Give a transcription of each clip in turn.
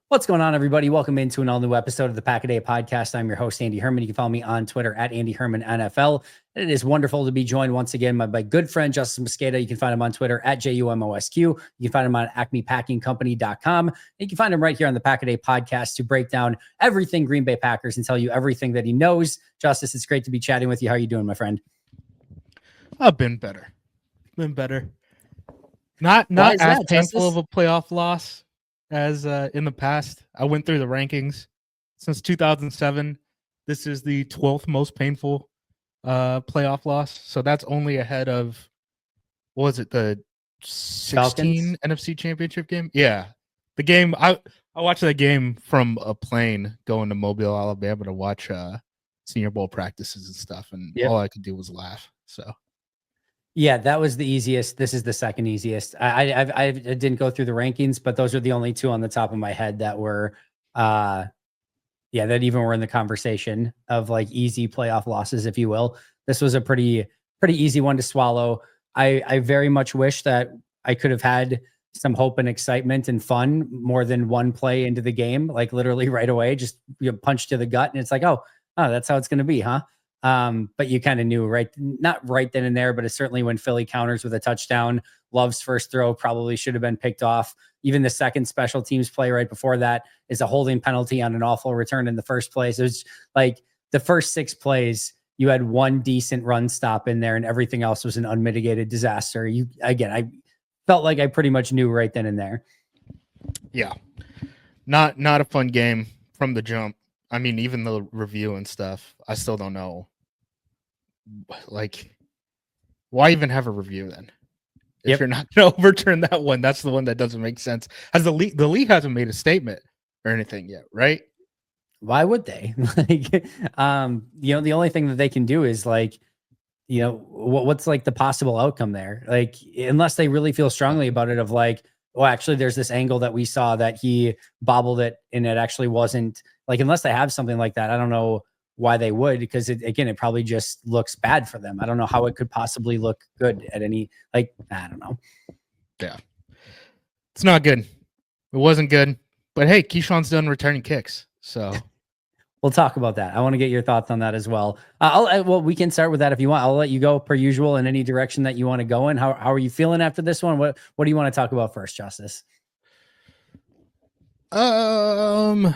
What's going on, everybody? Welcome into an all-new episode of the Pack a Day podcast. I'm your host, Andy Herman. You can follow me on Twitter at Andy Herman NFL. And it is wonderful to be joined once again by my good friend, Justis Mosqueda. You can find him on Twitter at JUMOSQ. You can find him on acmepackingcompany.com. And you can find him right here on the Pack a Day podcast to break down everything Green Bay Packers and tell you everything that he knows. Justis, it's great to be chatting with you. How are you doing, my friend? I've been better. Not as painful of a playoff loss as in the past. I went through the rankings since 2007. This is the 12th most painful playoff loss. So that's only ahead of, what was it, the 16 NFC Championship game? Yeah. The game, I watched that game from a plane going to Mobile, Alabama to watch Senior Bowl practices and stuff. And all I could do was laugh. So. Yeah, that was the easiest. This is the second easiest. I didn't go through the rankings, but those are the only two on the top of my head that were, that even were in the conversation of like easy playoff losses, if you will. This was a pretty easy one to swallow. I very much wish that I could have had some hope and excitement and fun more than one play into the game, like literally right away, just punch to the gut, and it's like, oh, that's how it's going to be, huh? But you kind of knew, right? Not right then and there, but it's certainly when Philly counters with a touchdown. Love's first throw probably should have been picked off. Even the second special teams play right before that is a holding penalty on an awful return in the first place. It was like the first 6 plays, you had one decent run stop in there and everything else was an unmitigated disaster. I felt like I pretty much knew right then and there. Yeah. Not a fun game from the jump. I mean, even the review and stuff, I still don't know. Like, why even have a review then? If you're not going to overturn that one, that's the one that doesn't make sense. As the league hasn't made a statement or anything yet, right? Why would they? The only thing that they can do is what's like the possible outcome there? Like, unless they really feel strongly about it of like, oh, actually, there's this angle that we saw that he bobbled it and it actually wasn't. Like, unless they have something like that, I don't know why they would, because it probably just looks bad for them. I don't know how it could possibly look good at any, I don't know. Yeah. It's not good. It wasn't good. But hey, Keyshawn's done returning kicks. So we'll talk about that. I want to get your thoughts on that as well. We can start with that if you want. I'll let you go per usual in any direction that you want to go in. How are you feeling after this one? What do you want to talk about first, Justis? All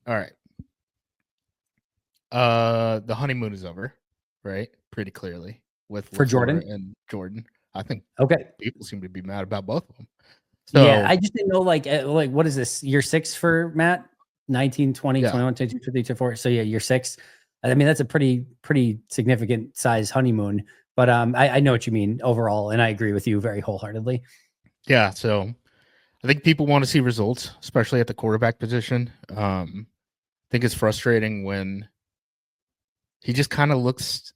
right. The honeymoon is over, right? Pretty clearly for Jordan and Jordan. I think people seem to be mad about both of them. So, yeah, I just didn't know, like what is this, year 6 for Matt? 19, 20, 21, 22, 23, 24. So, yeah, year 6. I mean, that's a pretty significant size honeymoon. But I know what you mean overall, and I agree with you very wholeheartedly. Yeah, so I think people want to see results, especially at the quarterback position. I think it's frustrating when he just kind of looks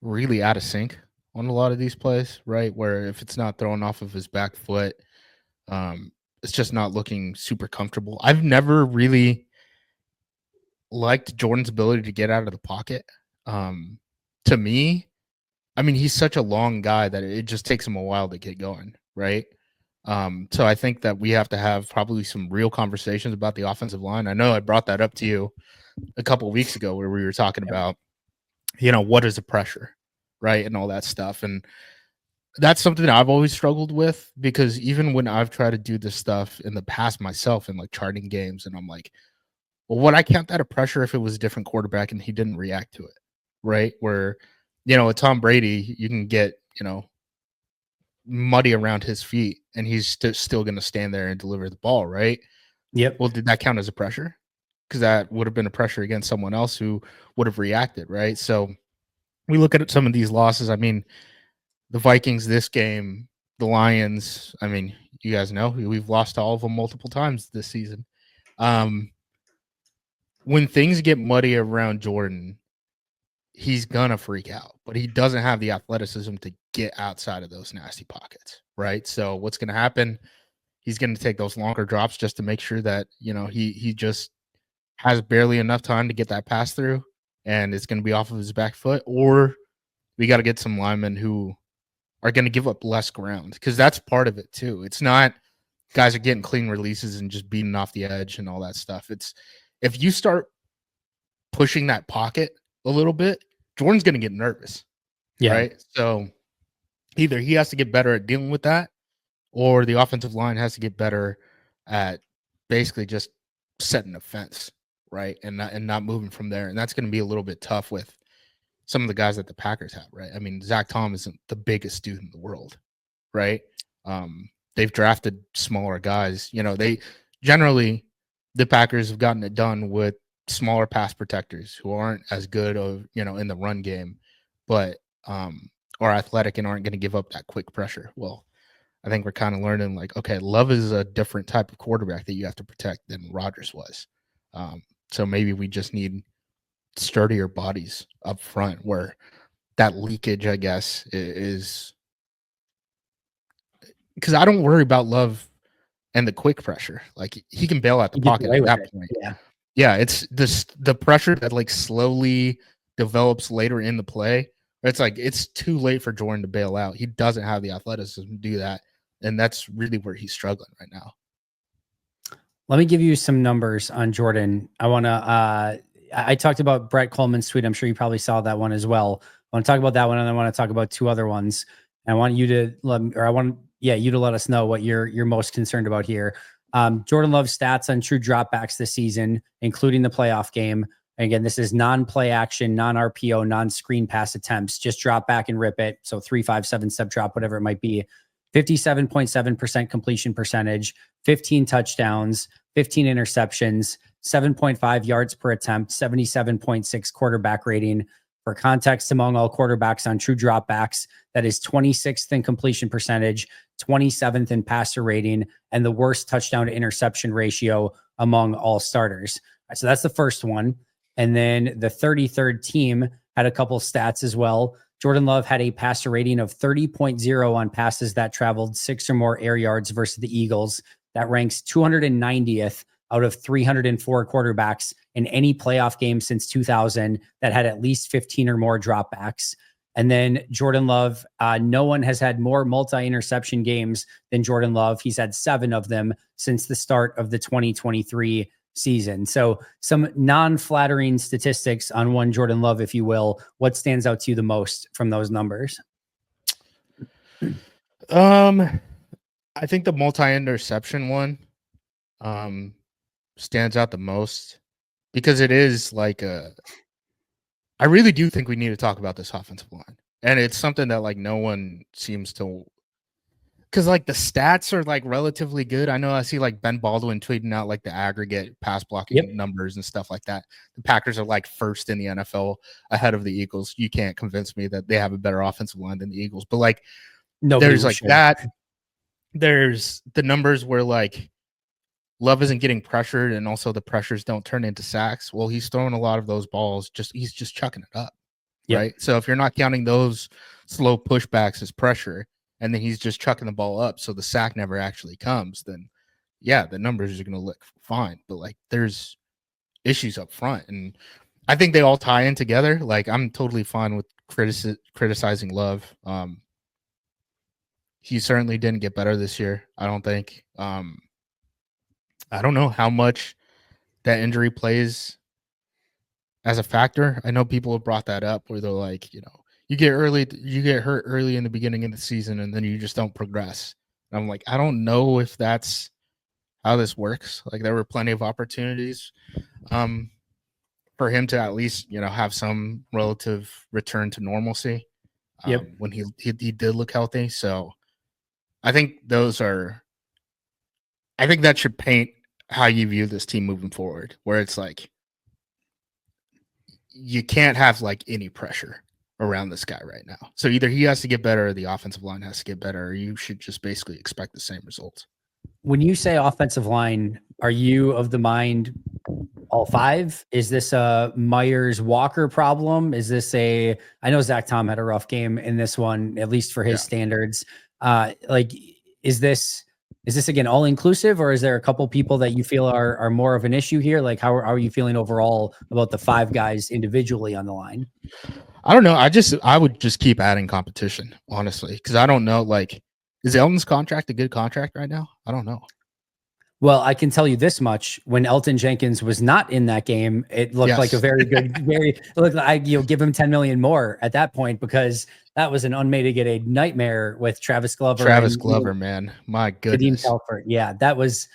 really out of sync on a lot of these plays, right? Where if it's not thrown off of his back foot, it's just not looking super comfortable. I've never really liked Jordan's ability to get out of the pocket. To me, I mean, he's such a long guy that it just takes him a while to get going, right? So I think that we have to have probably some real conversations about the offensive line. I know I brought that up to you a couple of weeks ago where we were talking about, what is the pressure, right? And all that stuff. And that's something that I've always struggled with, because even when I've tried to do this stuff in the past myself in like charting games, and I'm like, well, would I count that a pressure if it was a different quarterback and he didn't react to it, right? Where, with Tom Brady, you can get, muddy around his feet and he's still going to stand there and deliver the ball, right? Yep. Well, did that count as a pressure? Because that would have been a pressure against someone else who would have reacted, right? So we look at some of these losses. I mean, the Vikings this game, the Lions, I mean, you guys know we've lost to all of them multiple times this season. When things get muddy around Jordan, he's gonna freak out, but he doesn't have the athleticism to get outside of those nasty pockets, right? So what's gonna happen? He's gonna take those longer drops just to make sure that he just has barely enough time to get that pass through, and it's gonna be off of his back foot. Or we got to get some linemen who are going to give up less ground, because that's part of it too. It's not guys are getting clean releases and just beating off the edge and all that stuff. It's if you start pushing that pocket a little bit, Jordan's going to get nervous, right? So either he has to get better at dealing with that, or the offensive line has to get better at basically just setting a fence, right? And not moving from there. And that's going to be a little bit tough with some of the guys that the Packers have, right? I mean, Zach Tom isn't the biggest dude in the world, right? They've drafted smaller guys. You know, they generally, the Packers have gotten it done with smaller pass protectors who aren't as good of, you know, in the run game, but are athletic and aren't going to give up that quick pressure. Well, I think we're kind of learning, like, okay, Love is a different type of quarterback that you have to protect than Rodgers was. So maybe we just need sturdier bodies up front where that leakage, I guess, is because I don't worry about Love and the quick pressure. Like, he can bail out the pocket at that point. Yeah, it's the pressure that like slowly develops later in the play. It's like it's too late for Jordan to bail out. He doesn't have the athleticism to do that, and that's really where he's struggling right now. Let me give you some numbers on Jordan. I want to I talked about Brett Coleman's tweet. I'm sure you probably saw that one as well. I want to talk about that one, and I want to talk about two other ones. And I want you to you to let us know what you're most concerned about here. Jordan Love's stats on true dropbacks this season, including the playoff game. And again, this is non-play action, non-RPO, non-screen pass attempts. Just drop back and rip it. So 3, 5, 7 step drop, whatever it might be. 57.7% completion percentage, 15 touchdowns, 15 interceptions, 7.5 yards per attempt, 77.6 quarterback rating. For context, among all quarterbacks on true dropbacks, that is 26th in completion percentage, 27th in passer rating, and the worst touchdown to interception ratio among all starters. So that's the first one. And then the 33rd team had a couple stats as well. Jordan Love had a passer rating of 30.0 on passes that traveled 6 or more air yards versus the Eagles. That ranks 290th out of 304 quarterbacks in any playoff game since 2000 that had at least 15 or more dropbacks. And then Jordan Love, no one has had more multi-interception games than Jordan Love. He's had 7 of them since the start of the 2023 season. So some non-flattering statistics on one Jordan Love, if you will. What stands out to you the most from those numbers? I think the multi-interception one stands out the most because it is like I really do think we need to talk about this offensive line. And it's something that like no one seems to, because like the stats are like relatively good. I know I see like Ben Baldwin tweeting out like the aggregate pass blocking numbers and stuff like that. The Packers are like first in the NFL ahead of the Eagles. You can't convince me that they have a better offensive line than the Eagles. But like there's like that. There's the numbers where like Love isn't getting pressured, and also the pressures don't turn into sacks. Well, he's throwing a lot of those balls. He's just chucking it up, right? So if you're not counting those slow pushbacks as pressure, and then he's just chucking the ball up, so the sack never actually comes, then yeah, the numbers are going to look fine. But like, there's issues up front, and I think they all tie in together. Like, I'm totally fine with criticizing Love. He certainly didn't get better this year, I don't think. I don't know how much that injury plays as a factor. I know people have brought that up where they're like, you know, you get hurt early in the beginning of the season and then you just don't progress. And I'm like, I don't know if that's how this works. Like, there were plenty of opportunities for him to at least, you know, have some relative return to normalcy when he did look healthy. So I think that should paint how you view this team moving forward, where it's like you can't have like any pressure around this guy right now. So either he has to get better or the offensive line has to get better, or you should just basically expect the same results. When you say offensive line, are you of the mind all 5? Is this a Myers-Walker problem? Is this I know Zach Tom had a rough game in this one, at least for his standards. Like, is this again all inclusive, or is there a couple people that you feel are more of an issue here? Like, how are you feeling overall about the 5 guys individually on the line? I don't know. I would just keep adding competition, honestly, because I don't know. Like, is Elton's contract a good contract right now? I don't know. Well, I can tell you this much: when Elton Jenkins was not in that game, it looked like a Yes. very good, it looked like give him 10 million more at that point, because that was an unmitigated nightmare with Travis Glover Travis and Glover, man, my Kadeem goodness. Telford. Yeah, that was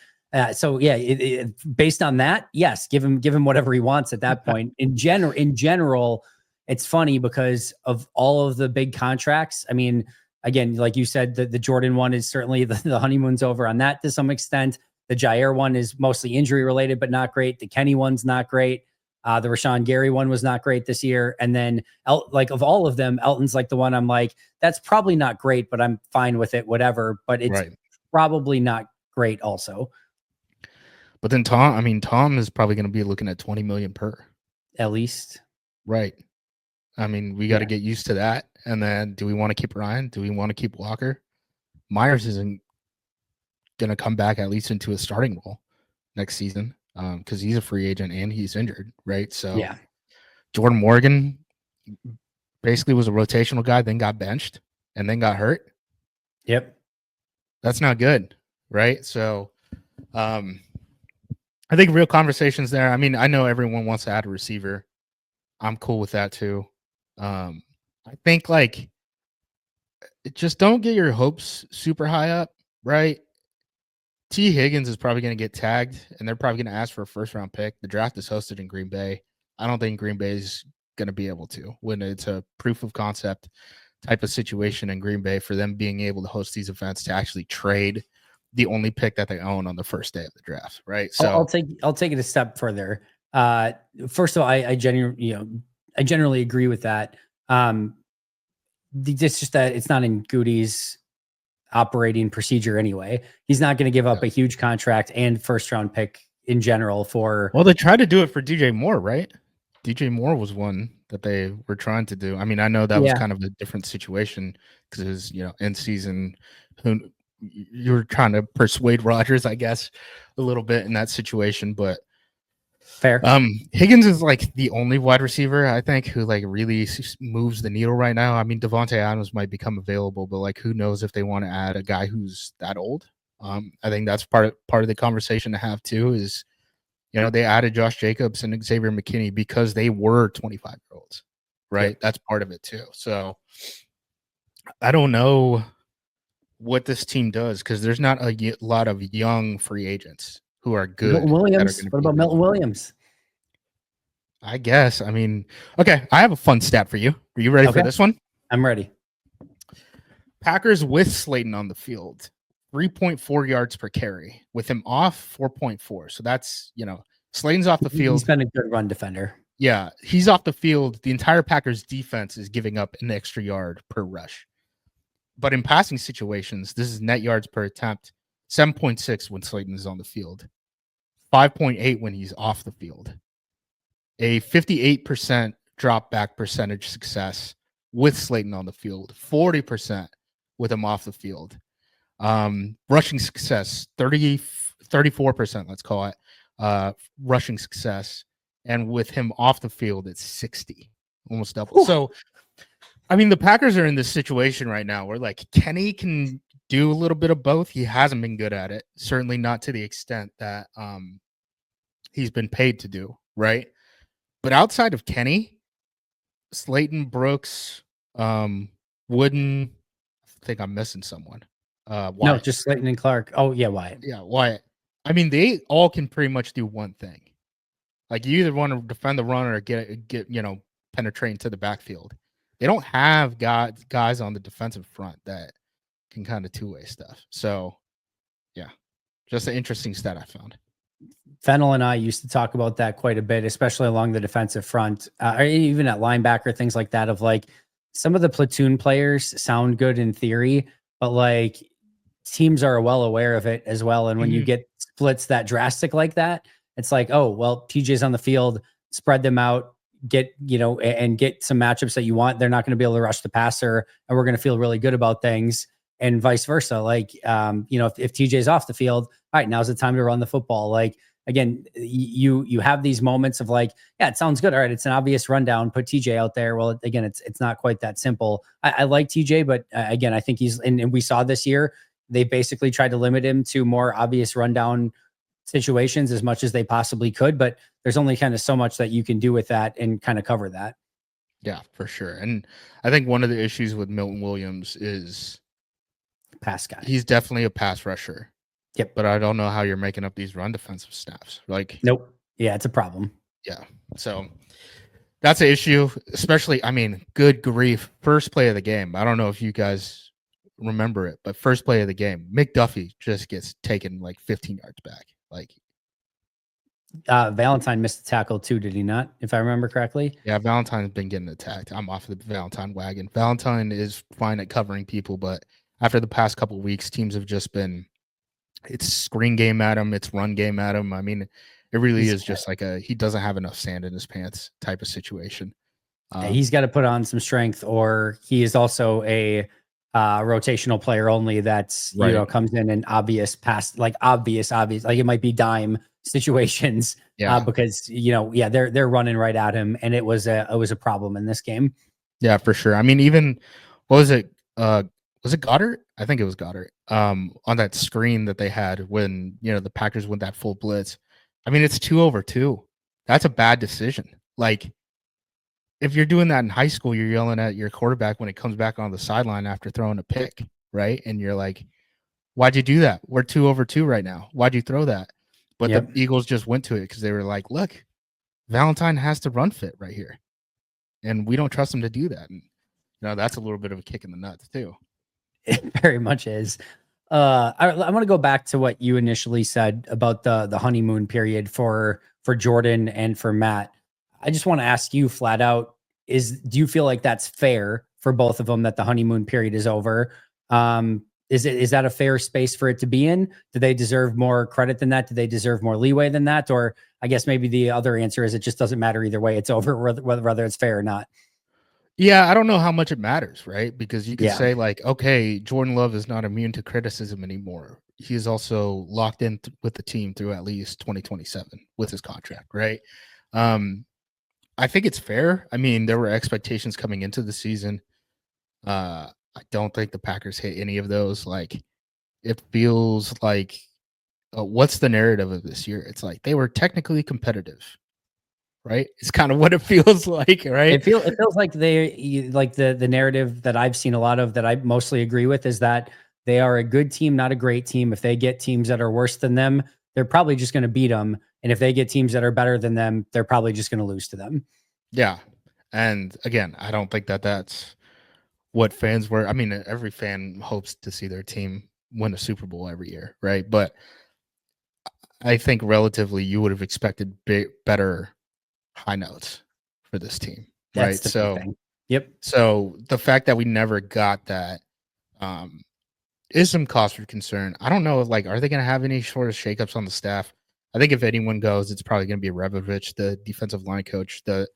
so. Yeah, based on that, yes, give him whatever he wants at that point. In general, it's funny because of all of the big contracts. I mean, again, like you said, the Jordan one is certainly the honeymoon's over on that to some extent. The Jair one is mostly injury related, but not great. The Kenny one's not great. The Rashawn Gary one was not great this year. And then, like, of all of them, Elton's like the one I'm like, that's probably not great, but I'm fine with it, whatever. But it's Right. probably not great also, But then Tom is probably going to be looking at 20 million per. at least. Right. I mean, we got to Yeah. get used to that. And then, do we want to keep Ryan? Do we want to keep Walker? Myers isn't going to come back at least into a starting role next season because he's a free agent and he's injured, right? So Yeah. Jordan Morgan basically was a rotational guy, then got benched and then got hurt. Yep. That's not good, right? So I think real conversations there. I mean, I know everyone wants to add a receiver. I'm cool with that too. I think like just don't get your hopes super high up, right? T. Higgins is probably going to get tagged, and they're probably going to ask for a first-round pick. The draft is hosted in Green Bay. I don't think Green Bay is going to be able to when it's a proof of concept type of situation in Green Bay for them being able to host these events to actually trade the only pick that they own on the first day of the draft, right? So I'll take it a step further. First of all, I generally agree with that. It's just that it's not in Goody's operating procedure anyway. He's not going to give up a huge contract and first round pick in general for. Well, they tried to do it for DJ Moore, right? DJ Moore was one that they were trying to do. I mean, I know that was kind of a different situation because it was, in season. You were trying to persuade Rodgers, I guess, a little bit in that situation, but fair. Higgins is like the only wide receiver I think who like really moves the needle right now. I mean, Devontae Adams might become available, but like who knows if they want to add a guy who's that old. I think that's part of the conversation to have too. Is they added Josh Jacobs and Xavier McKinney because they were 25-year-olds, right? Yep. That's part of it too. So I don't know what this team does because there's not a lot of young free agents who are good. Milton Williams. What about Milton Williams? I guess. I mean, okay, I have a fun stat for you. Are you ready for this one? I'm ready. Packers with Slayton on the field, 3.4 yards per carry. With him off, 4.4. So that's, Slayton's off the field. He's been a good run defender. Yeah, he's off the field. The entire Packers defense is giving up an extra yard per rush. But in passing situations, this is net yards per attempt, 7.6 when Slayton is on the field, 5.8 when he's off the field. A 58% drop back percentage success with Slayton on the field, 40% with him off the field. Rushing success, 34%, let's call it, rushing success. And with him off the field, it's 60, almost double. Ooh. So, I mean, the Packers are in this situation right now where, like, Kenny can do a little bit of both. He hasn't been good at it, certainly not to the extent that he's been paid to do, right? But outside of Kenny, Slayton, Brooks, Wooden, I think I'm missing someone. Wyatt. No, just Slayton and Clark. Oh, yeah, Wyatt. Yeah, Wyatt. I mean, they all can pretty much do one thing. Like, you either want to defend the run or get penetrate into the backfield. They don't have guys on the defensive front that can kind of two-way stuff. So, yeah, just an interesting stat I found. Fennel and I used to talk about that quite a bit, especially along the defensive front, or even at linebacker, things like that, of like some of the platoon players sound good in theory, but like teams are well aware of it as well. And when you get splits that drastic like that, it's like, oh, well, TJ's on the field, spread them out, get some matchups that you want. They're not going to be able to rush the passer, and we're going to feel really good about things, and vice versa. Like, if TJ's off the field, all right, now's the time to run the football. Like, again, you have these moments of like, yeah, it sounds good. All right, it's an obvious rundown. Put TJ out there. Well, again, it's not quite that simple. I like TJ, but again, I think he's and we saw this year they basically tried to limit him to more obvious rundown situations as much as they possibly could. But there's only kind of so much that you can do with that and kind of cover that. Yeah, for sure. And I think one of the issues with Milton Williams is Pass guy. he's definitely a pass rusher. Yep. But I don't know how you're making up these run defensive snaps. Like, Nope. Yeah, it's a problem. yeah. So that's an issue, especially, I mean, good grief. First play of the game. I don't know if you guys remember it, but first play of the game, McDuffie just gets taken like 15 yards back. Like, Valentine missed the tackle too, did he not? If I remember correctly. yeah, Valentine's been getting attacked. I'm off the Valentine wagon. Valentine is fine at covering people, but after the past couple of weeks, teams have just been, it's screen game at him, it's run game at him. I mean, it really is just like he doesn't have enough sand in his pants type of situation. He's got to put on some strength, or he is also a rotational player only that's, right. You know, comes in and obvious, like it might be dime situations. Yeah. Because, you know, yeah, they're running right at him, and it was a problem in this game. Yeah, for sure. I mean, even what was it? Was it Goddard? I think it was Goddard. On that screen that they had when, you know, the Packers went that full blitz. I mean, it's 2 over 2. That's a bad decision. Like, if you're doing that in high school, you're yelling at your quarterback when it comes back on the sideline after throwing a pick, right? And you're like, why'd you do that? We're 2 over 2 right now. Why'd you throw that? But the Eagles just went to it because they were like, look, Valentine has to run fit right here. And we don't trust him to do that. And, you know, that's a little bit of a kick in the nuts too. It very much is. I want to go back to what you initially said about the honeymoon period for Jordan and for Matt. I just want to ask you flat out, do you feel like that's fair for both of them, that the honeymoon period is over? Is that a fair space for it to be in? Do they deserve more credit than that? Do they deserve more leeway than that? Or I guess maybe the other answer is it just doesn't matter either way. It's over whether it's fair or not. Yeah, I don't know how much it matters, right? Because you could say like, okay, Jordan Love is not immune to criticism anymore. He is also locked in with the team through at least 2027 with his contract, right? I think it's fair. I mean, there were expectations coming into the season. I don't think the Packers hit any of those. Like, it feels like, what's the narrative of this year? It's like they were technically competitive, right? It's kind of what it feels like, right? It feels like the narrative that I've seen a lot of, that I mostly agree with, is that they are a good team, not a great team. If they get teams that are worse than them, they're probably just going to beat them. And if they get teams that are better than them, they're probably just going to lose to them. Yeah. And again, I don't think that that's what fans were. I mean, every fan hopes to see their team win a Super Bowl every year, right? But I think relatively you would have expected better high notes for this team, right? So, yep. So the fact that we never got that is some cause for concern. I don't know if, like, are they going to have any sort of shakeups on the staff? I think if anyone goes, it's probably going to be Rebovich, the defensive line coach. The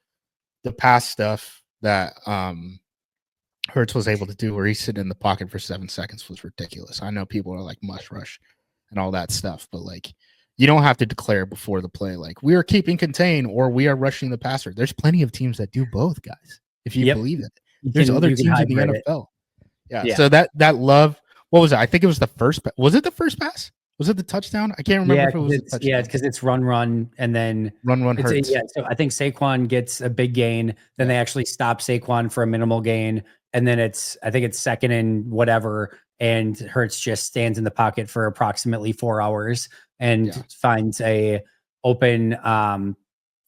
past stuff that Hurts was able to do, where he's sitting in the pocket for 7 seconds, was ridiculous. I know people are like mush rush and all that stuff, but like, you don't have to declare before the play, like, we are keeping contain or we are rushing the passer. There's plenty of teams that do both, guys. If you believe it, there's other teams in the NFL. Yeah. So that Love, what was it? I think it was the first. Was it the first pass? Was it the touchdown? I can't remember if it was the touchdown. Yeah, because it's run, and then run Hurts. Yeah, so I think Saquon gets a big gain. Then they actually stop Saquon for a minimal gain, and then I think it's second and whatever, and Hurts just stands in the pocket for approximately 4 hours and finds a open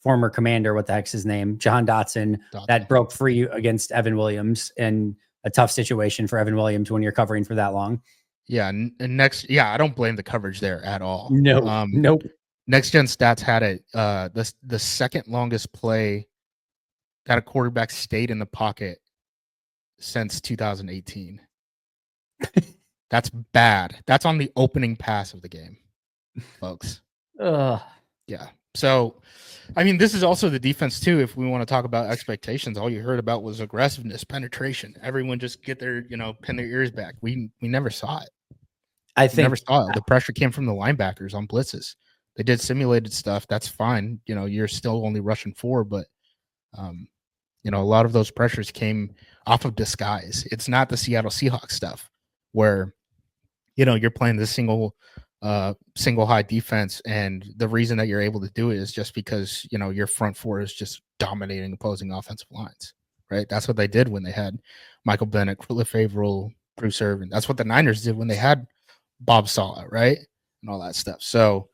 former commander, what the heck's his name, Jahan Dotson, that broke free against Evan Williams, and a tough situation for Evan Williams when you're covering for that long. Yeah, and next, I don't blame the coverage there at all. No, nope. Next Gen Stats had it. The second longest play that a quarterback stayed in the pocket since 2018. That's bad. That's on the opening pass of the game, folks. Yeah. So, I mean, this is also the defense too. If we want to talk about expectations, all you heard about was aggressiveness, penetration. Everyone just get their, pin their ears back. We never saw it. I think never saw it. The pressure came from the linebackers on blitzes. They did simulated stuff. That's fine. You know, you're still only rushing 4, but um, you know, a lot of those pressures came off of disguise. It's not the Seattle Seahawks stuff where, you know, you're playing the single high defense, and the reason that you're able to do it is just because, you know, your front 4 is just dominating opposing offensive lines, right? That's what they did when they had Michael Bennett, Cliff Averill, Bruce Irvin. That's what the Niners did when they had Bob Saleh, right? And all that stuff. So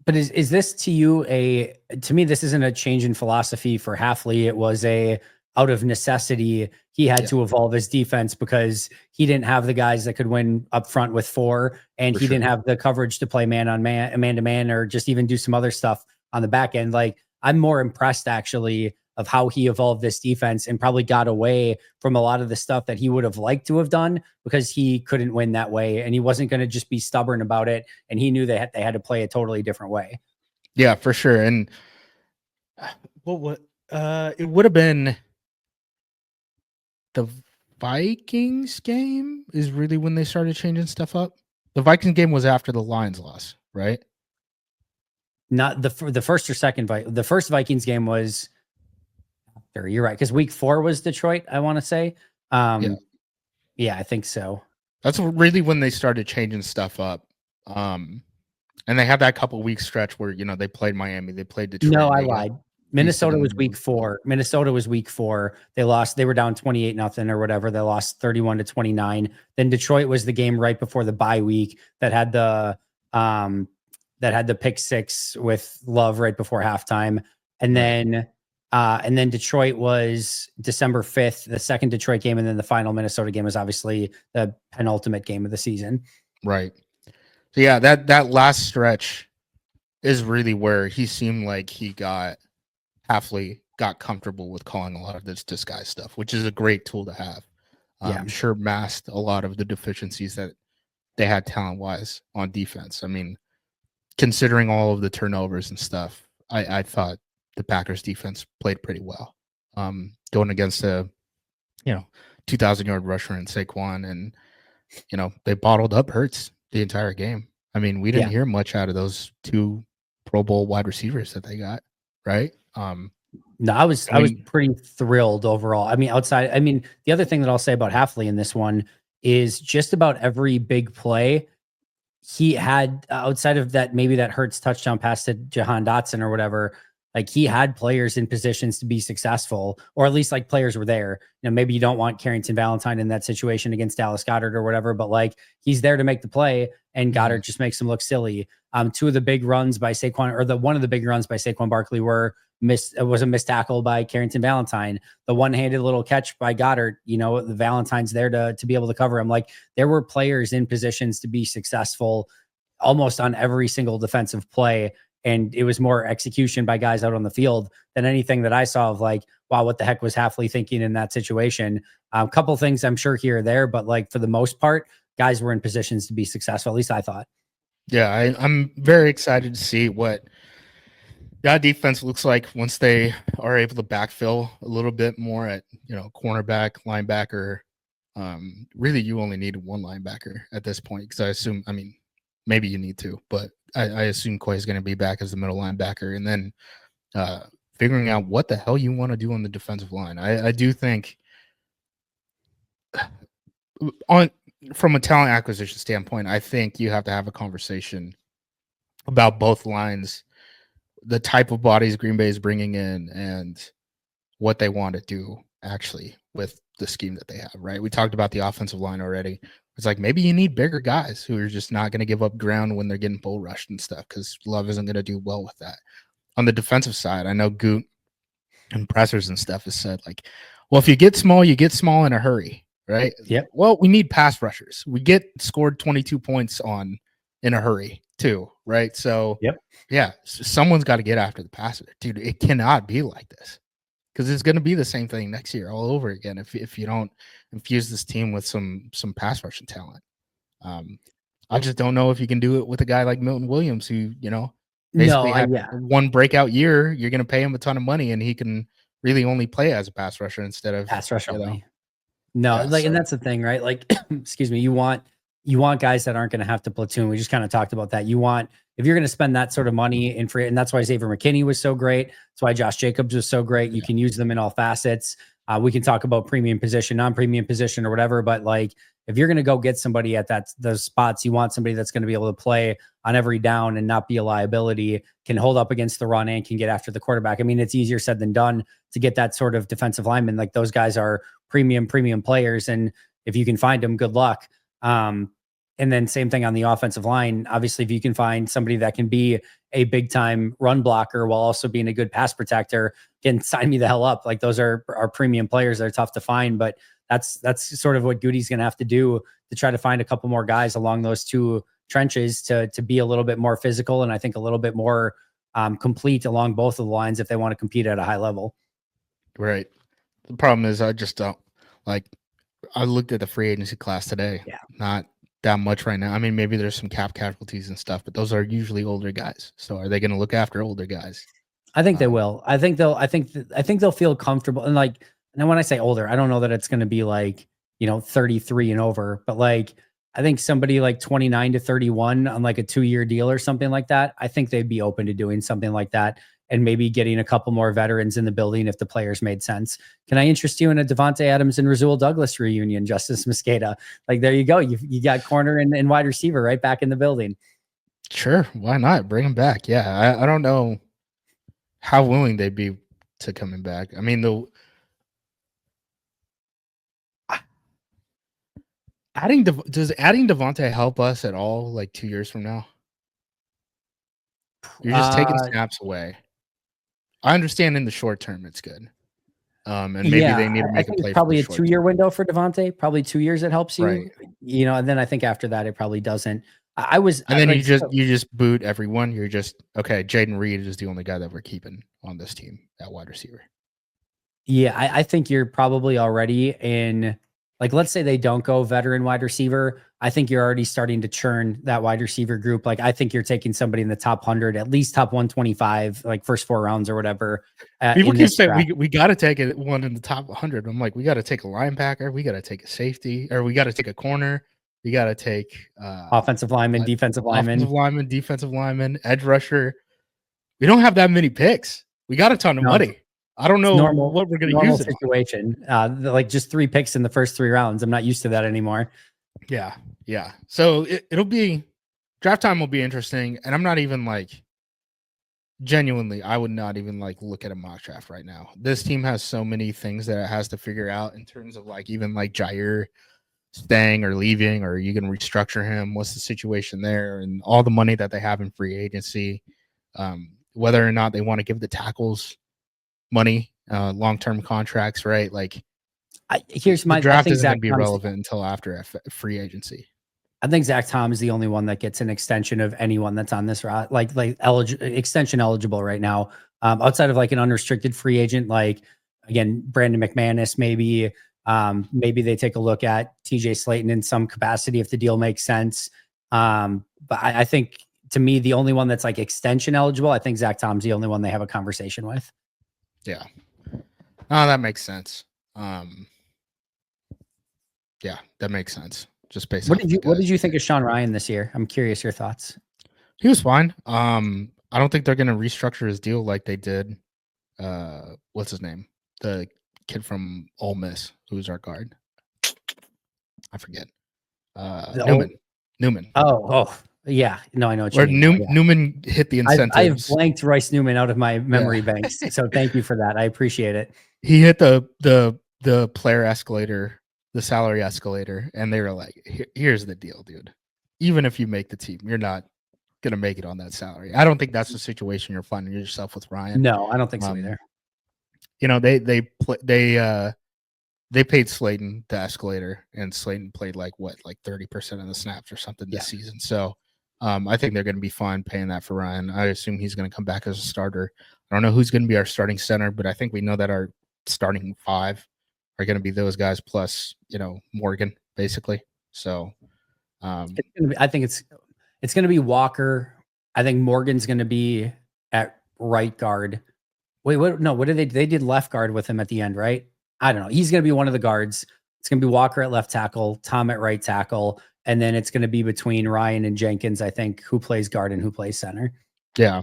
But is this to you to me, this isn't a change in philosophy for Halfley. It was a out of necessity. He had yeah, to evolve his defense because he didn't have the guys that could win up front with 4, and for he sure. didn't have the coverage to play man to man, or just even do some other stuff on the back end. Like, I'm more impressed actually of how he evolved this defense and probably got away from a lot of the stuff that he would have liked to have done because he couldn't win that way, and he wasn't going to just be stubborn about it, and he knew they had to play a totally different way. Yeah, for sure. And what it would have been the Vikings game is really when they started changing stuff up. The Vikings game was after the Lions loss, right? Not the first or second the first Vikings game was after. You're right, because week 4 was Detroit, I want to say. Yeah. Yeah, I think so. That's really when they started changing stuff up. And they had that couple week stretch where, you know, they played Miami, they played Detroit, No, and I they got lied. Minnesota feasted was on week them. 4. Minnesota was week 4. They lost. They were down 28-0 or whatever. They lost 31-29. Then Detroit was the game right before the bye week um that had the pick 6 with Love right before halftime. And Right. then Detroit was December 5th, the second Detroit game, and then the final Minnesota game was obviously the penultimate game of the season. Right. So yeah, that last stretch is really where he seemed like he got Halfley got comfortable with calling a lot of this disguise stuff, which is a great tool to have. Yeah. Sure masked a lot of the deficiencies that they had talent wise on defense. I mean, considering all of the turnovers and stuff, I thought the Packers defense played pretty well. Going against a, you know, 2,000-yard rusher in Saquon, and, you know, they bottled up Hurts the entire game. I mean, we didn't Yeah. hear much out of those 2 Pro Bowl wide receivers that they got, right? No, I was Going pretty thrilled overall. I mean, the other thing that I'll say about Halfley in this one is just about every big play he had outside of that, maybe that Hurts touchdown pass to Jahan Dotson or whatever. Like, he had players in positions to be successful, or at least like players were there. You know, maybe you don't want Carrington Valentine in that situation against Dallas Goedert or whatever, but like, he's there to make the play, and Goddard just makes him look silly. 2 of the big runs by Saquon, or one of the big runs by Saquon Barkley was a missed tackle by Carrington Valentine. The one-handed little catch by Goddard, you know, the Valentine's there to be able to cover him. Like, there were players in positions to be successful almost on every single defensive play. And it was more execution by guys out on the field than anything that I saw of like, wow, what the heck was Halfley thinking in that situation? A couple things I'm sure here or there, but like for the most part, guys were in positions to be successful. At least I thought. Yeah, I'm very excited to see what that defense looks like once they are able to backfill a little bit more at, you know, cornerback, linebacker. Really, you only need 1 linebacker at this point, because I assume, I mean, maybe you need 2, but I assume Quay is going to be back as the middle linebacker, and then figuring out what the hell you want to do on the defensive line. I do think on from a talent acquisition standpoint, I think you have to have a conversation about both lines, the type of bodies Green Bay is bringing in, and what they want to do actually with the scheme that they have, right? We talked about the offensive line already. It's like maybe you need bigger guys who are just not going to give up ground when they're getting bull rushed and stuff, because Love isn't going to do well with that. On the defensive side, I know Goot and pressers and stuff has said, like, well, if you get small in a hurry, right? Yep. Well, we need pass rushers. We get scored 22 points on in a hurry too, right? So, Yep. yeah, someone's got to get after the passer, dude. It cannot be like this, because it's going to be the same thing next year all over again if you don't infuse this team with some pass rushing talent. I just don't know if you can do it with a guy like Milton Williams, who, you know, No, basically had yeah. one breakout year. You're going to pay him a ton of money, and he can really only play as a pass rusher instead of, Pass rush you know, only. No, yeah. like, and So that's the thing, right? Like, excuse me, you want guys that aren't going to have to platoon. We just kind of talked about that. if you're going to spend that sort of money in free, and that's why Xavier McKinney was so great. That's why Josh Jacobs was so great. You can use them in all facets. We can talk about premium position, non-premium position, or whatever. But like, if you're going to go get somebody at those spots, you want somebody that's going to be able to play on every down and not be a liability, can hold up against the run and can get after the quarterback. I mean, it's easier said than done to get that sort of defensive lineman. Like those guys are premium players, and if you can find them, good luck. And then same thing on the offensive line. Obviously, if you can find somebody that can be a big time run blocker while also being a good pass protector, can sign me the hell up. Like those are premium players that are tough to find, but that's sort of what Goody's going to have to do to try to find a couple more guys along those two trenches to be a little bit more physical. And I think a little bit more complete along both of the lines if they want to compete at a high level. Right. The problem is I just don't like, I looked at the free agency class today. Yeah. Not that much right now. I mean, maybe there's some cap casualties and stuff, but those are usually older guys. So are they going to look after older guys? I think they will. I think they'll feel comfortable. And like, and when I say older, I don't know that it's going to be like, 33 and over, but like, I think somebody like 29 to 31 on like a 2-year deal or something like that. I think they'd be open to doing something like that and maybe getting a couple more veterans in the building if the players made sense. Can I interest you in a Devontae Adams and Rasul Douglas reunion, Justice Mosqueda? Like, there you go. You got corner and wide receiver right back in the building. Sure. Why not? Bring them back. Yeah. I don't know how willing they'd be to coming back. I mean, does adding Devontae help us at all like 2 years from now? You're just taking snaps away. I understand in the short term it's good. And maybe they need to make a play. Probably a 2-year window for Devontae. Probably 2 years it helps you. Right. And then I think after that it probably doesn't. You just boot everyone. You're just okay. Jaden Reed is the only guy that we're keeping on this team at wide receiver. Yeah, I think you're probably already in. Like, let's say they don't go veteran wide receiver. I think you're already starting to churn that wide receiver group. Like, I think you're taking somebody in the top 100, at least top 125, like first 4 rounds or whatever. People keep saying we got to take one in the top 100. I'm like, we got to take a linebacker, we got to take a safety, or we got to take a corner. We got to take offensive lineman, defensive lineman, edge rusher. We don't have that many picks. We got a ton of money. I don't know what we're going to use. Situation, like just 3 picks in the first 3 rounds. I'm not used to that anymore. Yeah. So it'll be draft time will be interesting, and I'm not even like genuinely. I would not even like look at a mock draft right now. This team has so many things that it has to figure out in terms of like even like Jair staying or leaving, or are you going to restructure him? What's the situation there, and all the money that they have in free agency, whether or not they want to give the tackles money, long-term contracts, right? Like, the draft isn't going to be relevant until after free agency. I think Zach Tom is the only one that gets an extension of anyone that's on this route, like extension eligible right now, outside of like an unrestricted free agent. Like, again, Brandon McManus, maybe they take a look at TJ Slayton in some capacity if the deal makes sense. But I think, to me, the only one that's like extension eligible, I think Zach Tom's the only one they have a conversation with. Yeah. Oh, that makes sense. Yeah, that makes sense. Just based what did you think of Sean Ryan this year? I'm curious your thoughts. He was fine. I don't think they're going to restructure his deal like they did. What's his name? The kid from Ole Miss, who's our guard. I forget. Newman. Oh. Yeah, no, I know what you mean. Newman hit the incentives. I have blanked Royce Newman out of my memory banks, so thank you for that. I appreciate it. He hit the player escalator, the salary escalator, and they were like, "Here's the deal, dude. Even if you make the team, you're not gonna make it on that salary." I don't think that's the situation you're finding yourself with Ryan. No, I don't think so either. They paid Slayton the escalator, and Slayton played like 30% of the snaps or something this season. So. I think they're going to be fine paying that for Ryan. I assume he's going to come back as a starter. I don't know who's going to be our starting center, but I think we know that our starting 5 are going to be those guys plus, Morgan, basically. So I think it's going to be Walker. I think Morgan's going to be at right guard. Wait, what? No, what did they did left guard with him at the end, right? I don't know. He's going to be one of the guards. It's going to be Walker at left tackle, Tom at right tackle, And then it's going to be between Ryan and Jenkins, I think, who plays guard and who plays center. Yeah,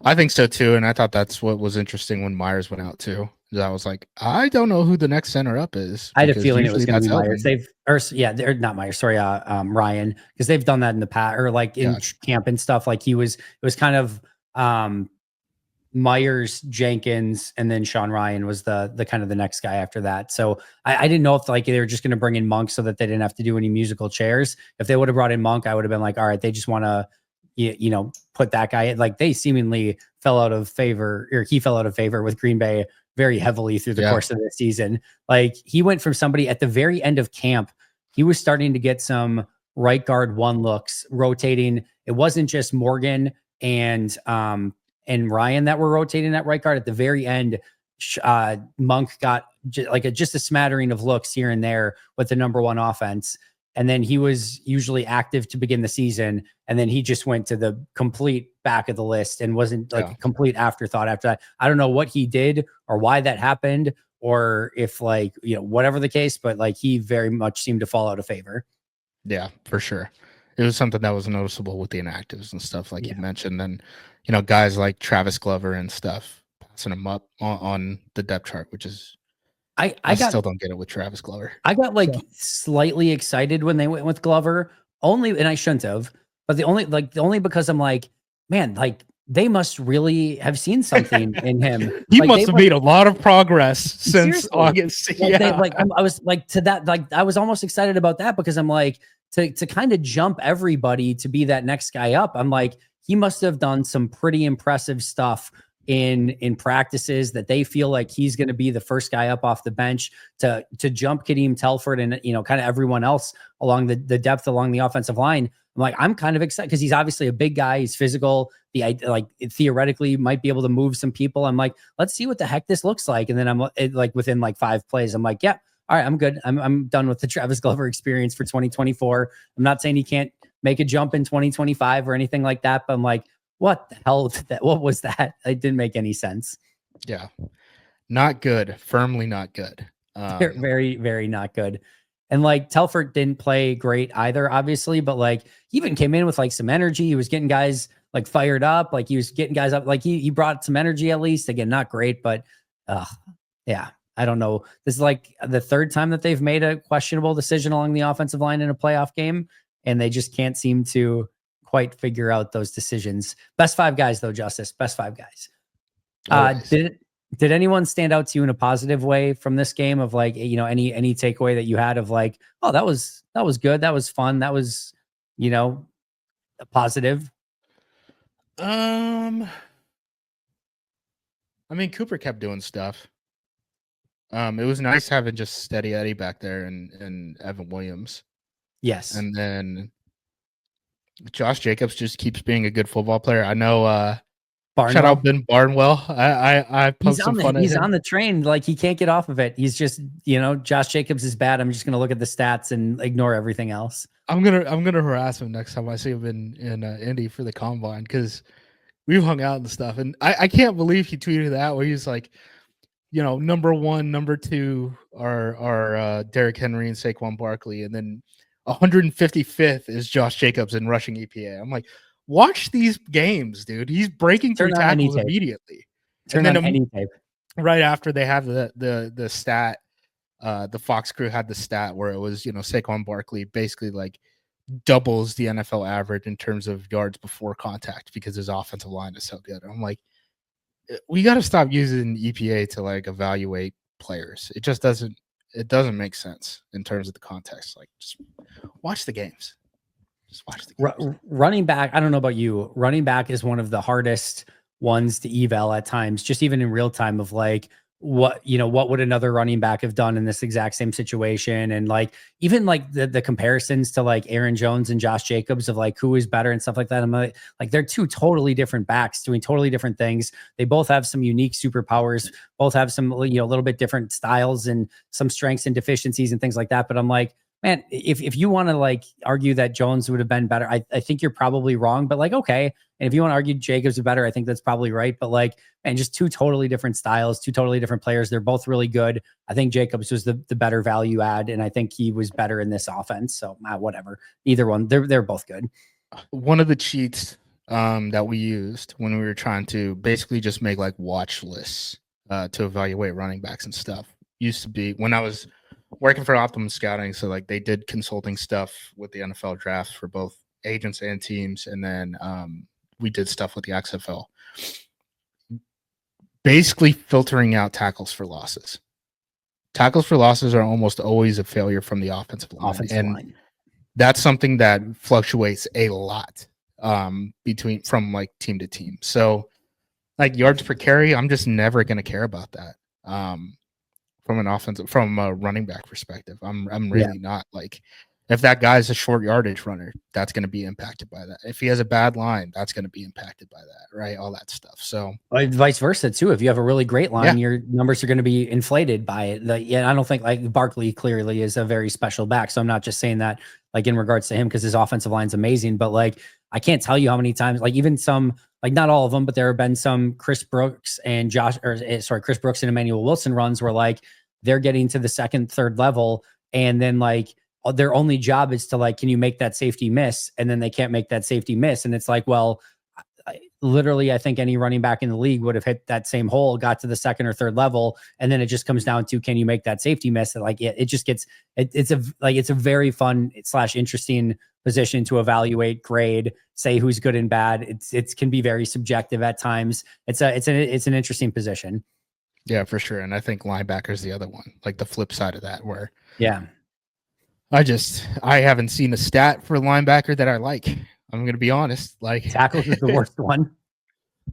I think so too. And I thought that's what was interesting when Myers went out too. I was like, I don't know who the next center up is. I had a Because feeling it was usually going to that's be Myers. Helton. They're not Myers. Sorry, Ryan, because they've done that in the past, or like in camp and stuff. Like it was kind of Myers, Jenkins, and then Sean Ryan was the kind of the next guy after that. So I didn't know if like they were just going to bring in Monk so that they didn't have to do any musical chairs. If they would have brought in Monk, I would have been like, all right, they just want to, put that guy in. Like they seemingly fell out of favor, or he fell out of favor with Green Bay very heavily through the course of the season. Like he went from somebody at the very end of camp, he was starting to get some right guard one looks rotating. It wasn't just Morgan and Ryan that were rotating at right guard. At the very end, Monk got just a smattering of looks here and there with the number one offense. And then he was usually active to begin the season. And then he just went to the complete back of the list and wasn't like a complete afterthought after that. I don't know what he did or why that happened, or if whatever the case, but like he very much seemed to fall out of favor. Yeah, for sure. It was something that was noticeable with the inactives and stuff like you mentioned. And, guys like Travis Glover and stuff passing him up on the depth chart, which is, I still don't get it with Travis Glover. I got slightly excited when they went with Glover and I shouldn't have, but the only because I'm like, man, like they must really have seen something in him. He must have made a lot of progress since August. I was like to that, like I was almost excited about that because I'm like to kind of jump everybody to be that next guy up. I'm like, he must have done some pretty impressive stuff in practices that they feel like he's going to be the first guy up off the bench to jump Kadeem Telford and kind of everyone else along the depth along the offensive line. I'm like, I'm kind of excited because he's obviously a big guy. He's physical. Theoretically might be able to move some people. I'm like, let's see what the heck this looks like. And then I'm like within like 5 plays, I'm like, yeah, all right, I'm good. I'm done with the Travis Glover experience for 2024. I'm not saying he can't make a jump in 2025 or anything like that, but I'm like, what the hell? What was that? It didn't make any sense. Yeah. Not good. Firmly not good. Very, very not good. And like Telford didn't play great either, obviously, but like he even came in with like some energy. He was getting guys like fired up. Like he was getting guys up. Like he brought some energy at least. Again, not great, but yeah, I don't know. This is like the third time that they've made a questionable decision along the offensive line in a playoff game, and they just can't seem to quite figure out those decisions. Best 5 guys though, Justice. Best 5 guys. Did anyone stand out to you in a positive way from this game of like, any takeaway that you had of like, oh, that was good. That was fun. That was, a positive. I mean, Cooper kept doing stuff. It was nice having just Steady Eddie back there and Evan Williams. Yes. And then Josh Jacobs just keeps being a good football player. I know, shout out Ben Barnwell. I poked some fun at him. He's on the train. Like he can't get off of it. He's just, Josh Jacobs is bad. I'm just going to look at the stats and ignore everything else. I'm going to harass him next time I see him in Indy for the combine. Cause we've hung out and stuff. And I can't believe he tweeted that where he's like, number 1, number 2 are Derrick Henry and Saquon Barkley. And then 155th is Josh Jacobs in rushing EPA. I'm like, watch these games, dude. He's breaking through tackles immediately. Turn on any tape. Right after they have the stat, the Fox crew had the stat where it was, Saquon Barkley basically like doubles the NFL average in terms of yards before contact because his offensive line is so good. I'm like, we got to stop using EPA to like evaluate players. It just doesn't make sense in terms of the context. Like, just watch the games. Just watch the games. Running back, I don't know about you. Running back is one of the hardest ones to eval at times, just even in real time of like, what would another running back have done in this exact same situation? And like, even like the comparisons to like Aaron Jones and Josh Jacobs of like, who is better and stuff like that. I'm like they're 2 totally different backs doing totally different things. They both have some unique superpowers, both have some, a little bit different styles and some strengths and deficiencies and things like that. But I'm like, man, if you want to like argue that Jones would have been better, I think you're probably wrong, but like, okay. And if you want to argue Jacobs is better, I think that's probably right. But like, man, just two totally different styles, two totally different players. They're both really good. I think Jacobs was the better value add, and I think he was better in this offense. So whatever. Either one, they're both good. One of the cheats that we used when we were trying to basically just make like watch lists to evaluate running backs and stuff used to be when I was working for Optimum Scouting. So like they did consulting stuff with the NFL draft for both agents and teams, and then we did stuff with the XFL, basically filtering out tackles for losses. Tackles for losses are almost always a failure from the offensive line. That's something that fluctuates a lot from like team to team. So like yards per carry, I'm just never going to care about that. From a running back perspective, I'm really not. Like, if that guy's a short yardage runner, that's going to be impacted by that. If he has a bad line, that's going to be impacted by that, right? All that stuff. So vice versa too. If you have a really great line, your numbers are going to be inflated by it. I don't think like Barkley clearly is a very special back. So I'm not just saying that like in regards to him because his offensive line's amazing, but like I can't tell you how many times, like even some, like not all of them, but there have been some Chris Brooks and Emmanuel Wilson runs where like they're getting to the second, third level, and then like their only job is to like, can you make that safety miss? And then they can't make that safety miss. And it's like, well, literally, I think any running back in the league would have hit that same hole, got to the second or third level. And then it just comes down to, can you make that safety miss? And like, it just gets, it's a very fun / interesting position to evaluate, grade, say who's good and bad. It can be very subjective at times. It's an interesting position. Yeah, for sure. And I think linebacker is the other one, like the flip side of that, where I haven't seen a stat for a linebacker that I like. I'm going to be honest. Like tackles is the worst one.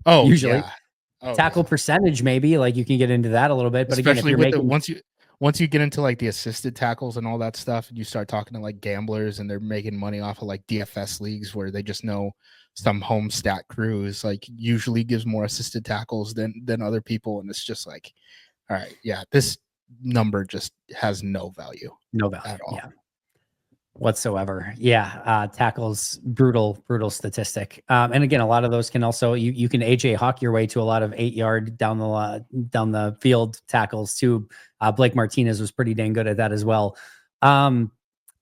Oh, usually. Yeah. Tackle percentage, maybe like you can get into that a little bit, but especially again, if you're making once you get into like the assisted tackles and all that stuff, and you start talking to like gamblers and they're making money off of like DFS leagues where they just know some home stat crews like usually gives more assisted tackles than other people, and it's just like, all right, yeah, this number just has no value at all. Whatsoever. Tackles, brutal statistic. And again, a lot of those can also, you can AJ Hawk your way to a lot of 8-yard down the field tackles too. Blake Martinez was pretty dang good at that as well. All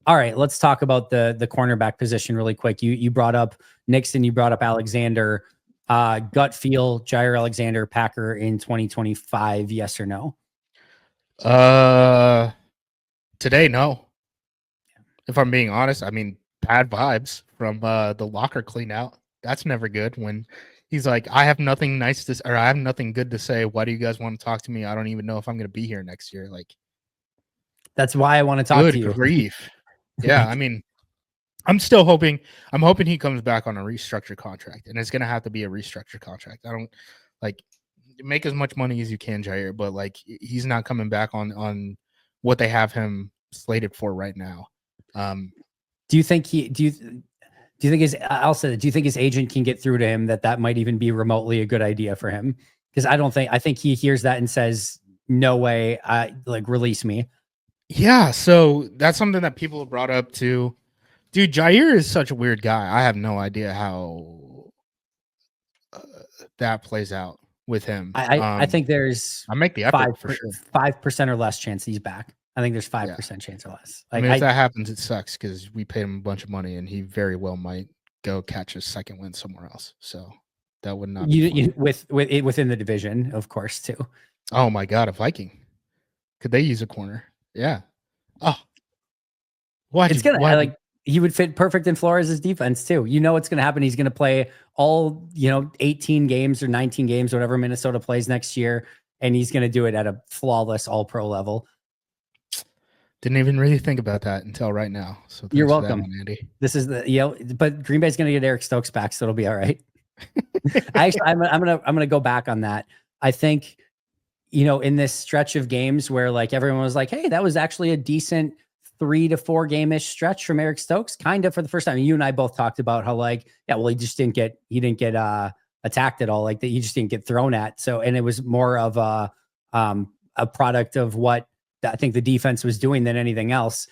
right, let's talk about the cornerback position really quick. You brought up Nixon, you brought up Alexander. Gut feel, Jair Alexander, Packer in 2025, yes or no? Today, no. If I'm being honest, I mean, bad vibes from the locker clean out. That's never good when he's like, I have nothing nice to, or I have nothing good to say. Why do you guys want to talk to me? I don't even know if I'm going to be here next year. Like, that's why I want to talk to you. Good grief. Yeah. I mean, I'm hoping he comes back on a restructured contract, and it's going to have to be a restructured contract. I don't like make as much money as you can, Jair, but like he's not coming back on what they have him slated for right now. Do you think his agent can get through to him that might even be remotely a good idea for him? Because I think he hears that and says, no way, release me. Yeah. So that's something that people have brought up too. Dude, Jair is such a weird guy. I have no idea how that plays out with him. I think there's I make the effort for sure. 5% or less chance he's back. I think there's 5% chance or less. Like, I mean, if that happens, it sucks because we paid him a bunch of money, and he very well might go catch a second win somewhere else. So that would not be within the division, of course, too. Oh my God, a Viking. Could they use a corner? Yeah. Oh, he would fit perfect in Flores' defense too. You know what's going to happen. He's going to play all 18 games or 19 games, whatever Minnesota plays next year, and he's going to do it at a flawless All-Pro level. Didn't even really think about that until right now. So you're welcome, Andy. This is but Green Bay's going to get Eric Stokes back, so it'll be all right. I'm gonna go back on that. I think in this stretch of games where like everyone was like, hey, that was actually a decent 3 to 4 game-ish stretch from Eric Stokes, kind of for the first time. You and I both talked about how he just didn't get attacked at all, like that he just didn't get thrown at. So, and it was more of a product of what I think the defense was doing than anything else.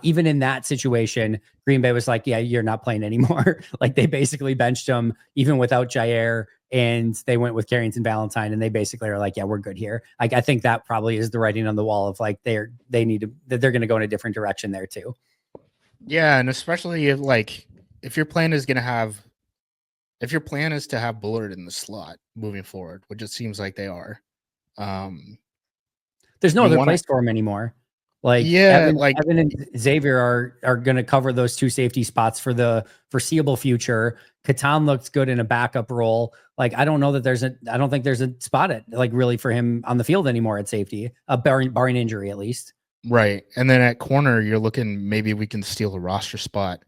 even in that situation, Green Bay was like, yeah, you're not playing anymore. Like they basically benched him even without Jair, and they went with Carrington Valentine, and they basically are like, yeah, we're good here. Like I think that probably is the writing on the wall of like they're going to go in a different direction there too. Yeah, and especially if your plan is to have Bullard in the slot moving forward, which it seems like they are, there's no you other want to, place for him anymore. Like yeah, Evan and Xavier are going to cover those two safety spots for the foreseeable future. Catan looked good in a backup role. Like I don't think there's a spot like really for him on the field anymore at safety, barring injury at least. right. And then at corner, you're looking maybe we can steal a roster spot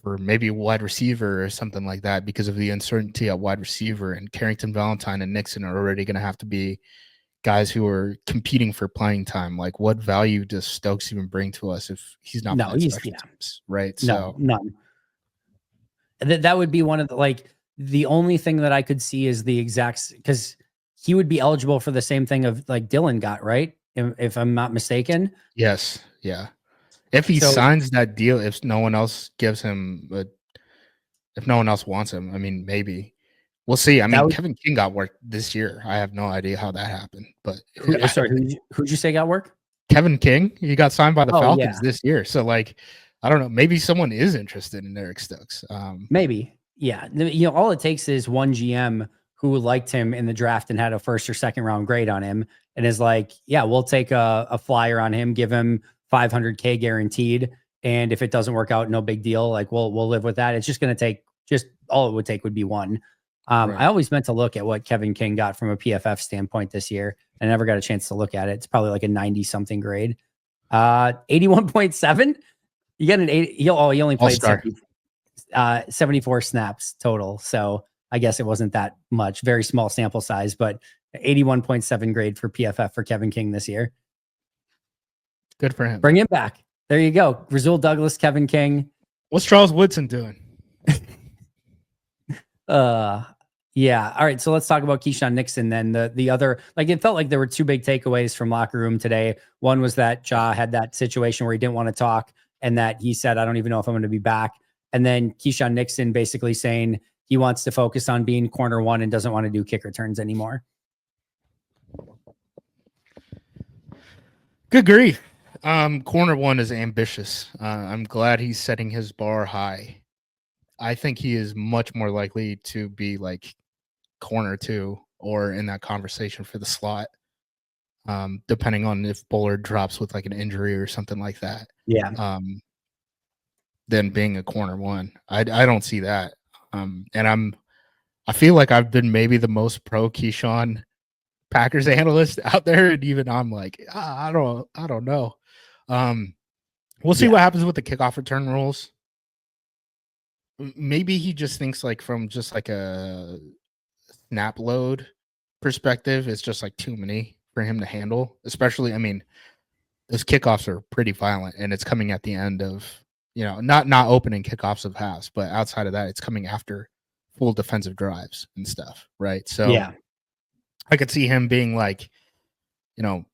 for maybe a wide receiver or something like that because of the uncertainty at wide receiver, and Carrington Valentine and Nixon are already going to have to be guys who are competing for playing time. Like what value does Stokes even bring to us if he's not playing special teams, right? No, none. That would be one of the only thing that I could see is the exact, because he would be eligible for the same thing of like Dylan got, right? If I'm not mistaken. Yes. Yeah. If he signs that deal, if no one else gives him, if no one else wants him, I mean, maybe we'll see. I mean, Kevin King got work this year. I have no idea how that happened, but who'd you say got work? Kevin King. He got signed by the Falcons this year. So like, I don't know. Maybe someone is interested in Eric Stokes. Maybe. Yeah. You know, all it takes is one GM who liked him in the draft and had a first or second round grade on him and is like, yeah, we'll take a flyer on him, give him $500K guaranteed. And if it doesn't work out, no big deal. Like we'll live with that. It's just going to take all it would take would be one. Right. I always meant to look at what Kevin King got from a PFF standpoint this year. I never got a chance to look at it. It's probably like a 90 something grade. 81.7. You get an 80. He only played 74 snaps total. So I guess it wasn't that much. Very small sample size, but 81.7 grade for PFF for Kevin King this year. Good for him. Bring him back. There you go. Rasul Douglas, Kevin King. What's Charles Woodson doing? Yeah. All right. So let's talk about Keyshawn Nixon then. The other, like, it felt like there were two big takeaways from locker room today. One was that Ja had that situation where he didn't want to talk and that he said, I don't even know if I'm going to be back. And then Keyshawn Nixon basically saying he wants to focus on being corner one and doesn't want to do kick returns anymore. Good grief. Corner one is ambitious. I'm glad he's setting his bar high. I think he is much more likely to be like corner two or in that conversation for the slot, depending on if Bullard drops with like an injury or something like that. Yeah. Than being a corner one. I don't see that. And I feel like I've been maybe the most pro Keyshawn Packers analyst out there, and even I'm like, I don't know. We'll see what happens with the kickoff return rules. Maybe he just thinks like from just like a snap load perspective, it's just like too many for him to handle. Especially, I mean, those kickoffs are pretty violent, and it's coming at the end of, you know, not opening kickoffs of halves, but outside of that, it's coming after full defensive drives and stuff, right? So yeah, I could see him being like, you know,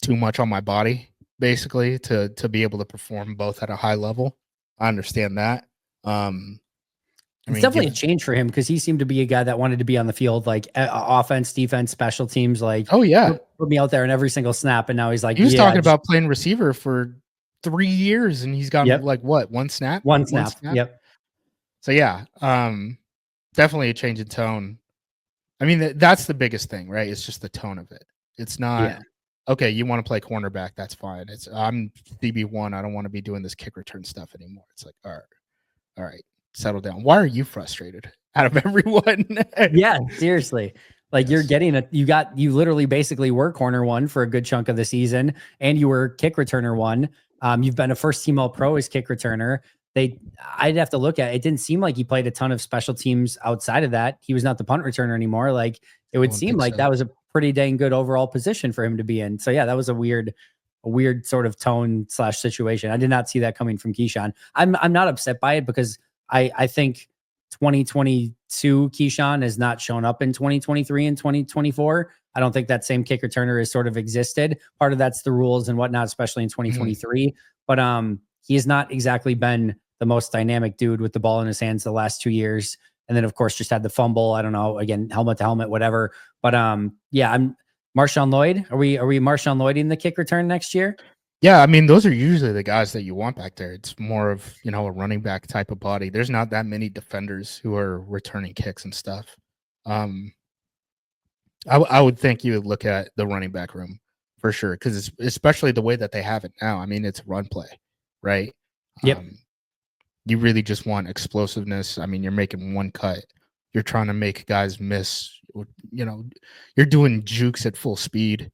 too much on my body, basically, to be able to perform both at a high level. I understand that. It's definitely a change for him because he seemed to be a guy that wanted to be on the field, like offense, defense, special teams. Like, oh yeah, put me out there in every single snap. And now he's like, he was talking about playing receiver for 3 years, and he's got like what, one snap? One snap. Yep. So yeah, definitely a change in tone. I mean, that's the biggest thing, right? It's just the tone of it. It's not okay. You want to play cornerback? That's fine. It's I'm DB1. I don't want to be doing this kick return stuff anymore. It's like, all right, settle down. Why are you frustrated out of everyone? Yeah, seriously. Like you're getting you literally basically were corner one for a good chunk of the season, and you were kick returner one. You've been a first team all pro as kick returner. I'd have to look at it. It didn't seem like he played a ton of special teams outside of that. He was not the punt returner anymore. Like it would seem like that was a pretty dang good overall position for him to be in. So yeah, that was a weird sort of tone / situation. I did not see that coming from Keyshawn. I'm not upset by it because I think 2022 Keyshawn has not shown up in 2023 and 2024. I don't think that same kick returner has sort of existed. Part of that's the rules and whatnot, especially in 2023. But he has not exactly been the most dynamic dude with the ball in his hands the last 2 years. And then of course just had the fumble. I don't know, again, helmet to helmet, whatever. But yeah, I'm Marshawn Lloyd. Are we Marshawn Lloyding the kick return next year? Yeah, I mean, those are usually the guys that you want back there. It's more of, a running back type of body. There's not that many defenders who are returning kicks and stuff. I would think you would look at the running back room for sure, because it's especially the way that they have it now. I mean, it's run play, right? Yep. You really just want explosiveness. I mean, you're making one cut. You're trying to make guys miss. You're doing jukes at full speed.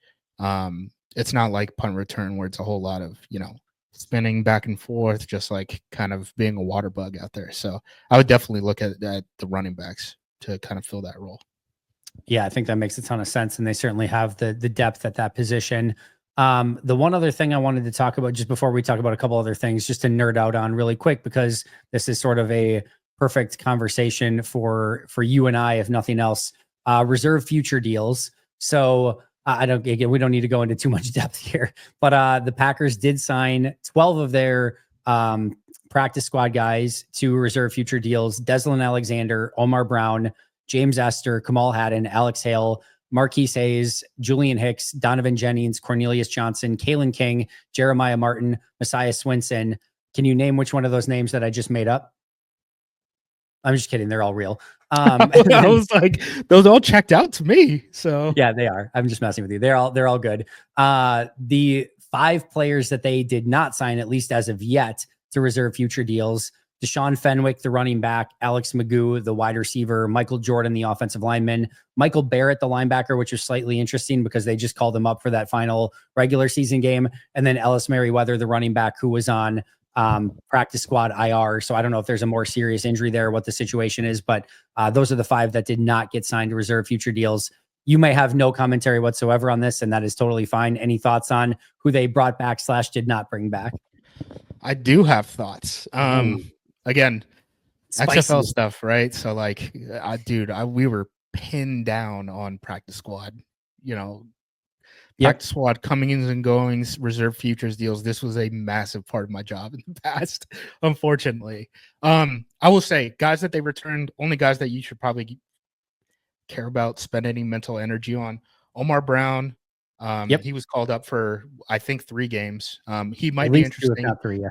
It's not like punt return where it's a whole lot of, spinning back and forth, just like kind of being a water bug out there. So I would definitely look at the running backs to kind of fill that role. Yeah, I think that makes a ton of sense. And they certainly have the depth at that position. The one other thing I wanted to talk about just before we talk about a couple other things, just to nerd out on really quick, because this is sort of a perfect conversation for you and I, if nothing else, reserve future deals. So we don't need to go into too much depth here, but the Packers did sign 12 of their practice squad guys to reserve future deals: Deslin Alexander, Omar Brown, James Esther, Kamal Haddon, Alex Hale, Marquise Hayes, Julian Hicks, Donovan Jennings, Cornelius Johnson, Kalen King, Jeremiah Martin, Messiah Swinson. Can you name which one of those names that I just made up? I'm just kidding. They're all real. I was like, those all checked out to me. So yeah, they are. I'm just messing with you. They're all good. The 5 players that they did not sign, at least as of yet, to reserve future deals: Deshaun Fenwick, the running back; Alex Magoo, the wide receiver; Michael Jordan, the offensive lineman; Michael Barrett, the linebacker, which was slightly interesting because they just called him up for that final regular season game; and then Ellis Merriweather, the running back, who was on practice squad IR. So I don't know if there's a more serious injury there, what the situation is, but those are the 5 that did not get signed to reserve future deals. You may have no commentary whatsoever on this, and that is totally fine. Any thoughts on who they brought back / did not bring back? I do have thoughts. Again, Spicy. XFL stuff, right? So like, we were pinned down on practice squad, practice squad coming-ins and goings, reserve futures deals. This was a massive part of my job in the past, unfortunately. I will say, guys that they returned, only guys that you should probably care about, spend any mental energy on: Omar Brown. He was called up for, I think, 3 games. He might At be least 2, interesting. if not 3, yeah.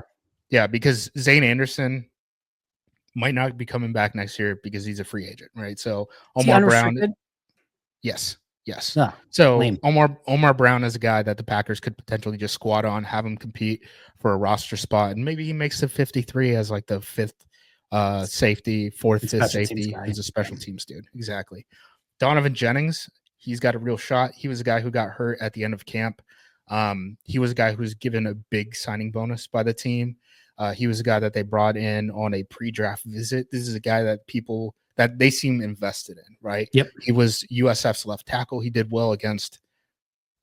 Yeah, because Zane Anderson might not be coming back next year because he's a free agent, right? So Omar Brown, yes. Ah, so lame. Omar Brown is a guy that the Packers could potentially just squat on, have him compete for a roster spot, and maybe he makes the 53 as like the 5th safety, 4th, 5th safety. He's a special teams dude. Exactly. Donovan Jennings, he's got a real shot. He was a guy who got hurt at the end of camp. He was a guy who was given a big signing bonus by the team. He was a guy that they brought in on a pre-draft visit. This is a guy that they seem invested in, right? Yep. He was USF's left tackle. He did well against,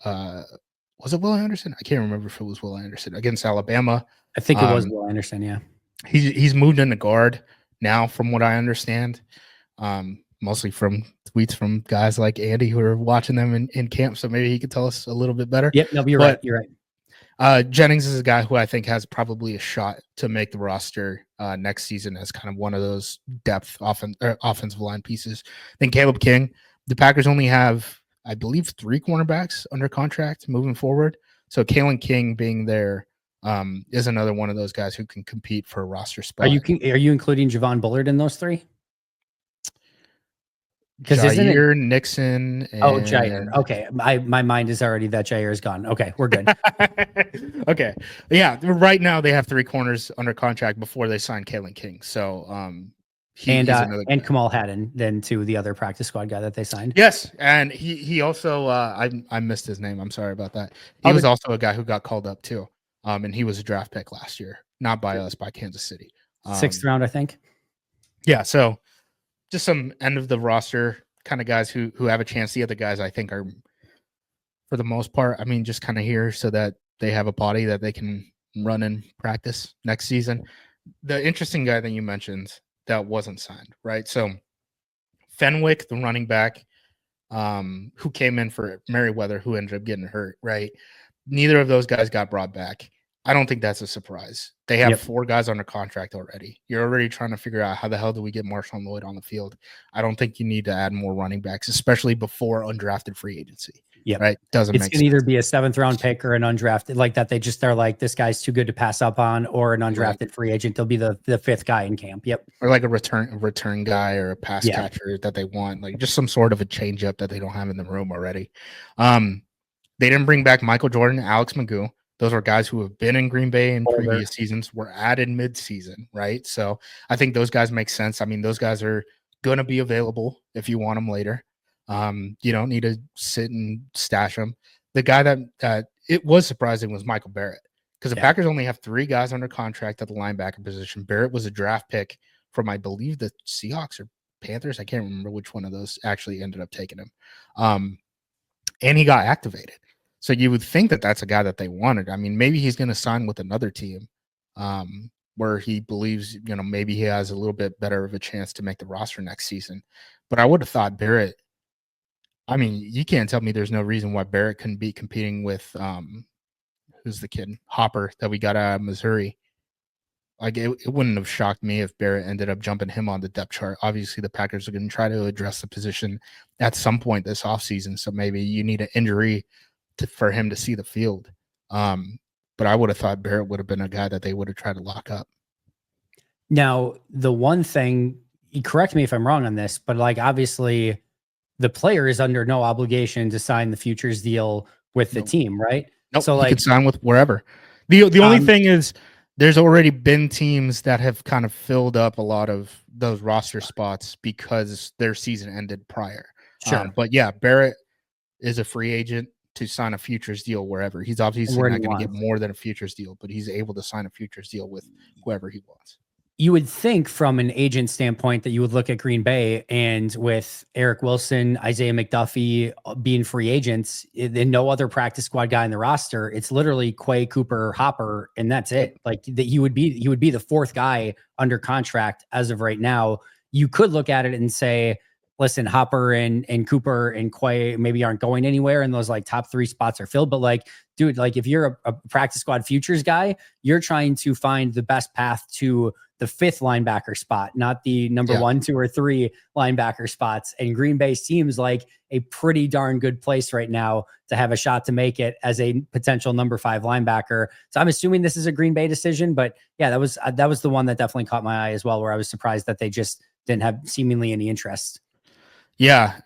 was it Will Anderson? I can't remember if it was Will Anderson against Alabama. I think it was Will Anderson. Yeah. He's moved into guard now, from what I understand. Mostly from tweets from guys like Andy who are watching them in camp. So maybe he could tell us a little bit better. Yep. No, you're right. You're right. Jennings is a guy who I think has probably a shot to make the roster next season as kind of one of those depth offensive line pieces. Then Caleb King. The Packers only have, I believe, 3 cornerbacks under contract moving forward. So Kalen King being there is another one of those guys who can compete for a roster spot. Are you including Javon Bullard in those 3? Jair, Nixon, and... Jair. Okay. My mind is already that Jair is gone. Okay, we're good. Okay. Yeah, right now they have 3 corners under contract before they sign Kalen King. So and Kamal Haddon, then to the other practice squad guy that they signed. Yes, and he also I missed his name. I'm sorry about that. He was also a guy who got called up too. And he was a draft pick last year, not by us, by Kansas City. 6th round, I think. Yeah, so just some end of the roster kind of guys who have a chance. The other guys I think are, for the most part, I mean, just kind of here so that they have a body that they can run in practice next season. The interesting guy that you mentioned that wasn't signed, right? So Fenwick, the running back, who came in for Merriweather, who ended up getting hurt, right? Neither of those guys got brought back. I don't think that's a surprise. They have 4 guys under contract already. You're already trying to figure out how the hell do we get Marshawn Lloyd on the field. I don't think you need to add more running backs, especially before undrafted free agency. Yep. Right? Doesn't It's make going sense. to either be a 7th round pick or an undrafted, like that. They're like, this guy's too good to pass up on, or an undrafted free agent. They'll be the 5th guy in camp. Yep. Or like a return guy or a pass catcher that they want, like just some sort of a change up that they don't have in the room already. They didn't bring back Michael Jordan, Alex Magoo. Those are guys who have been in Green Bay in previous seasons, were added mid-season, right? So I think those guys make sense. I mean, those guys are going to be available if you want them later. You don't need to sit and stash them. The guy that it was surprising was Michael Barrett, because the Packers only have 3 guys under contract at the linebacker position. Barrett was a draft pick from, I believe, the Seahawks or Panthers. I can't remember which one of those actually ended up taking him. And he got activated. So you would think that that's a guy that they wanted. I mean, maybe he's going to sign with another team where he believes, maybe he has a little bit better of a chance to make the roster next season. But I would have thought Barrett, I mean, you can't tell me there's no reason why Barrett couldn't be competing with who's the kid? Hopper that we got out of Missouri. Like it wouldn't have shocked me if Barrett ended up jumping him on the depth chart. Obviously, the Packers are going to try to address the position at some point this offseason. So maybe you need an injury for him to see the field. But I would have thought Barrett would have been a guy that they would have tried to lock up. Now, the one thing, correct me if I'm wrong on this, but like obviously the player is under no obligation to sign the futures deal with the team, right? Nope, so he could sign with wherever. The only thing is there's already been teams that have kind of filled up a lot of those roster spots because their season ended prior. Sure. But yeah, Barrett is a free agent to sign a futures deal wherever. He's obviously not going to get more than a futures deal, but he's able to sign a futures deal with whoever he wants. You would think from an agent standpoint that you would look at Green Bay, and with Eric Wilson, Isaiah McDuffie being free agents, and no other practice squad guy in the roster, it's literally Quay, Cooper, Hopper, and that's it. Like that, he would be the 4th guy under contract as of right now. You could look at it and say, listen, Hopper and Cooper and Quay maybe aren't going anywhere, and those like top 3 spots are filled. But like, dude, like if you're a practice squad futures guy, you're trying to find the best path to the 5th linebacker spot, not the number 1, 2, or 3 linebacker spots. And Green Bay seems like a pretty darn good place right now to have a shot to make it as a potential number 5 linebacker. So I'm assuming this is a Green Bay decision, but yeah, that was the one that definitely caught my eye as well, where I was surprised that they just didn't have seemingly any interest. Yeah,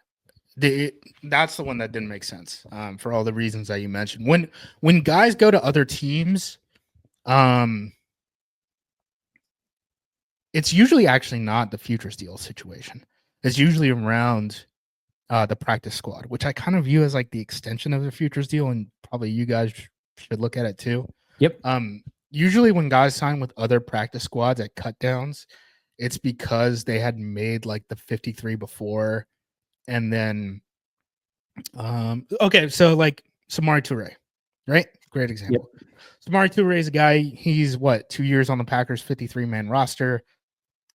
that's the one that didn't make sense for all the reasons that you mentioned. When guys go to other teams, it's usually actually not the futures deal situation. It's usually around the practice squad, which I kind of view as like the extension of the futures deal, and probably you guys should look at it too. Yep. Usually when guys sign with other practice squads at cut downs, it's because they had made like the 53 before. And then, okay, so like Samori Toure, right? Great example. Yep. Samori Toure is a guy, he's 2 years on the Packers 53-man roster,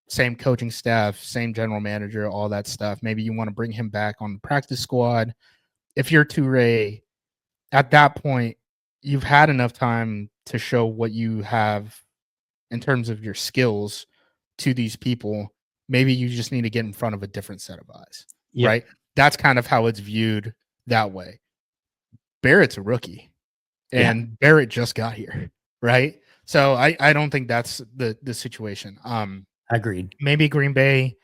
same coaching staff, same general manager, all that stuff. Maybe you want to bring him back on the practice squad. If you're Toure, at that point, you've had enough time to show what you have in terms of your skills to these people. Maybe you just need to get in front of a different set of eyes. Yep. Right. That's kind of how it's viewed that way. Barrett's a rookie and Barrett just got here. Right. So I don't think that's the situation. Agreed. Maybe Green Bay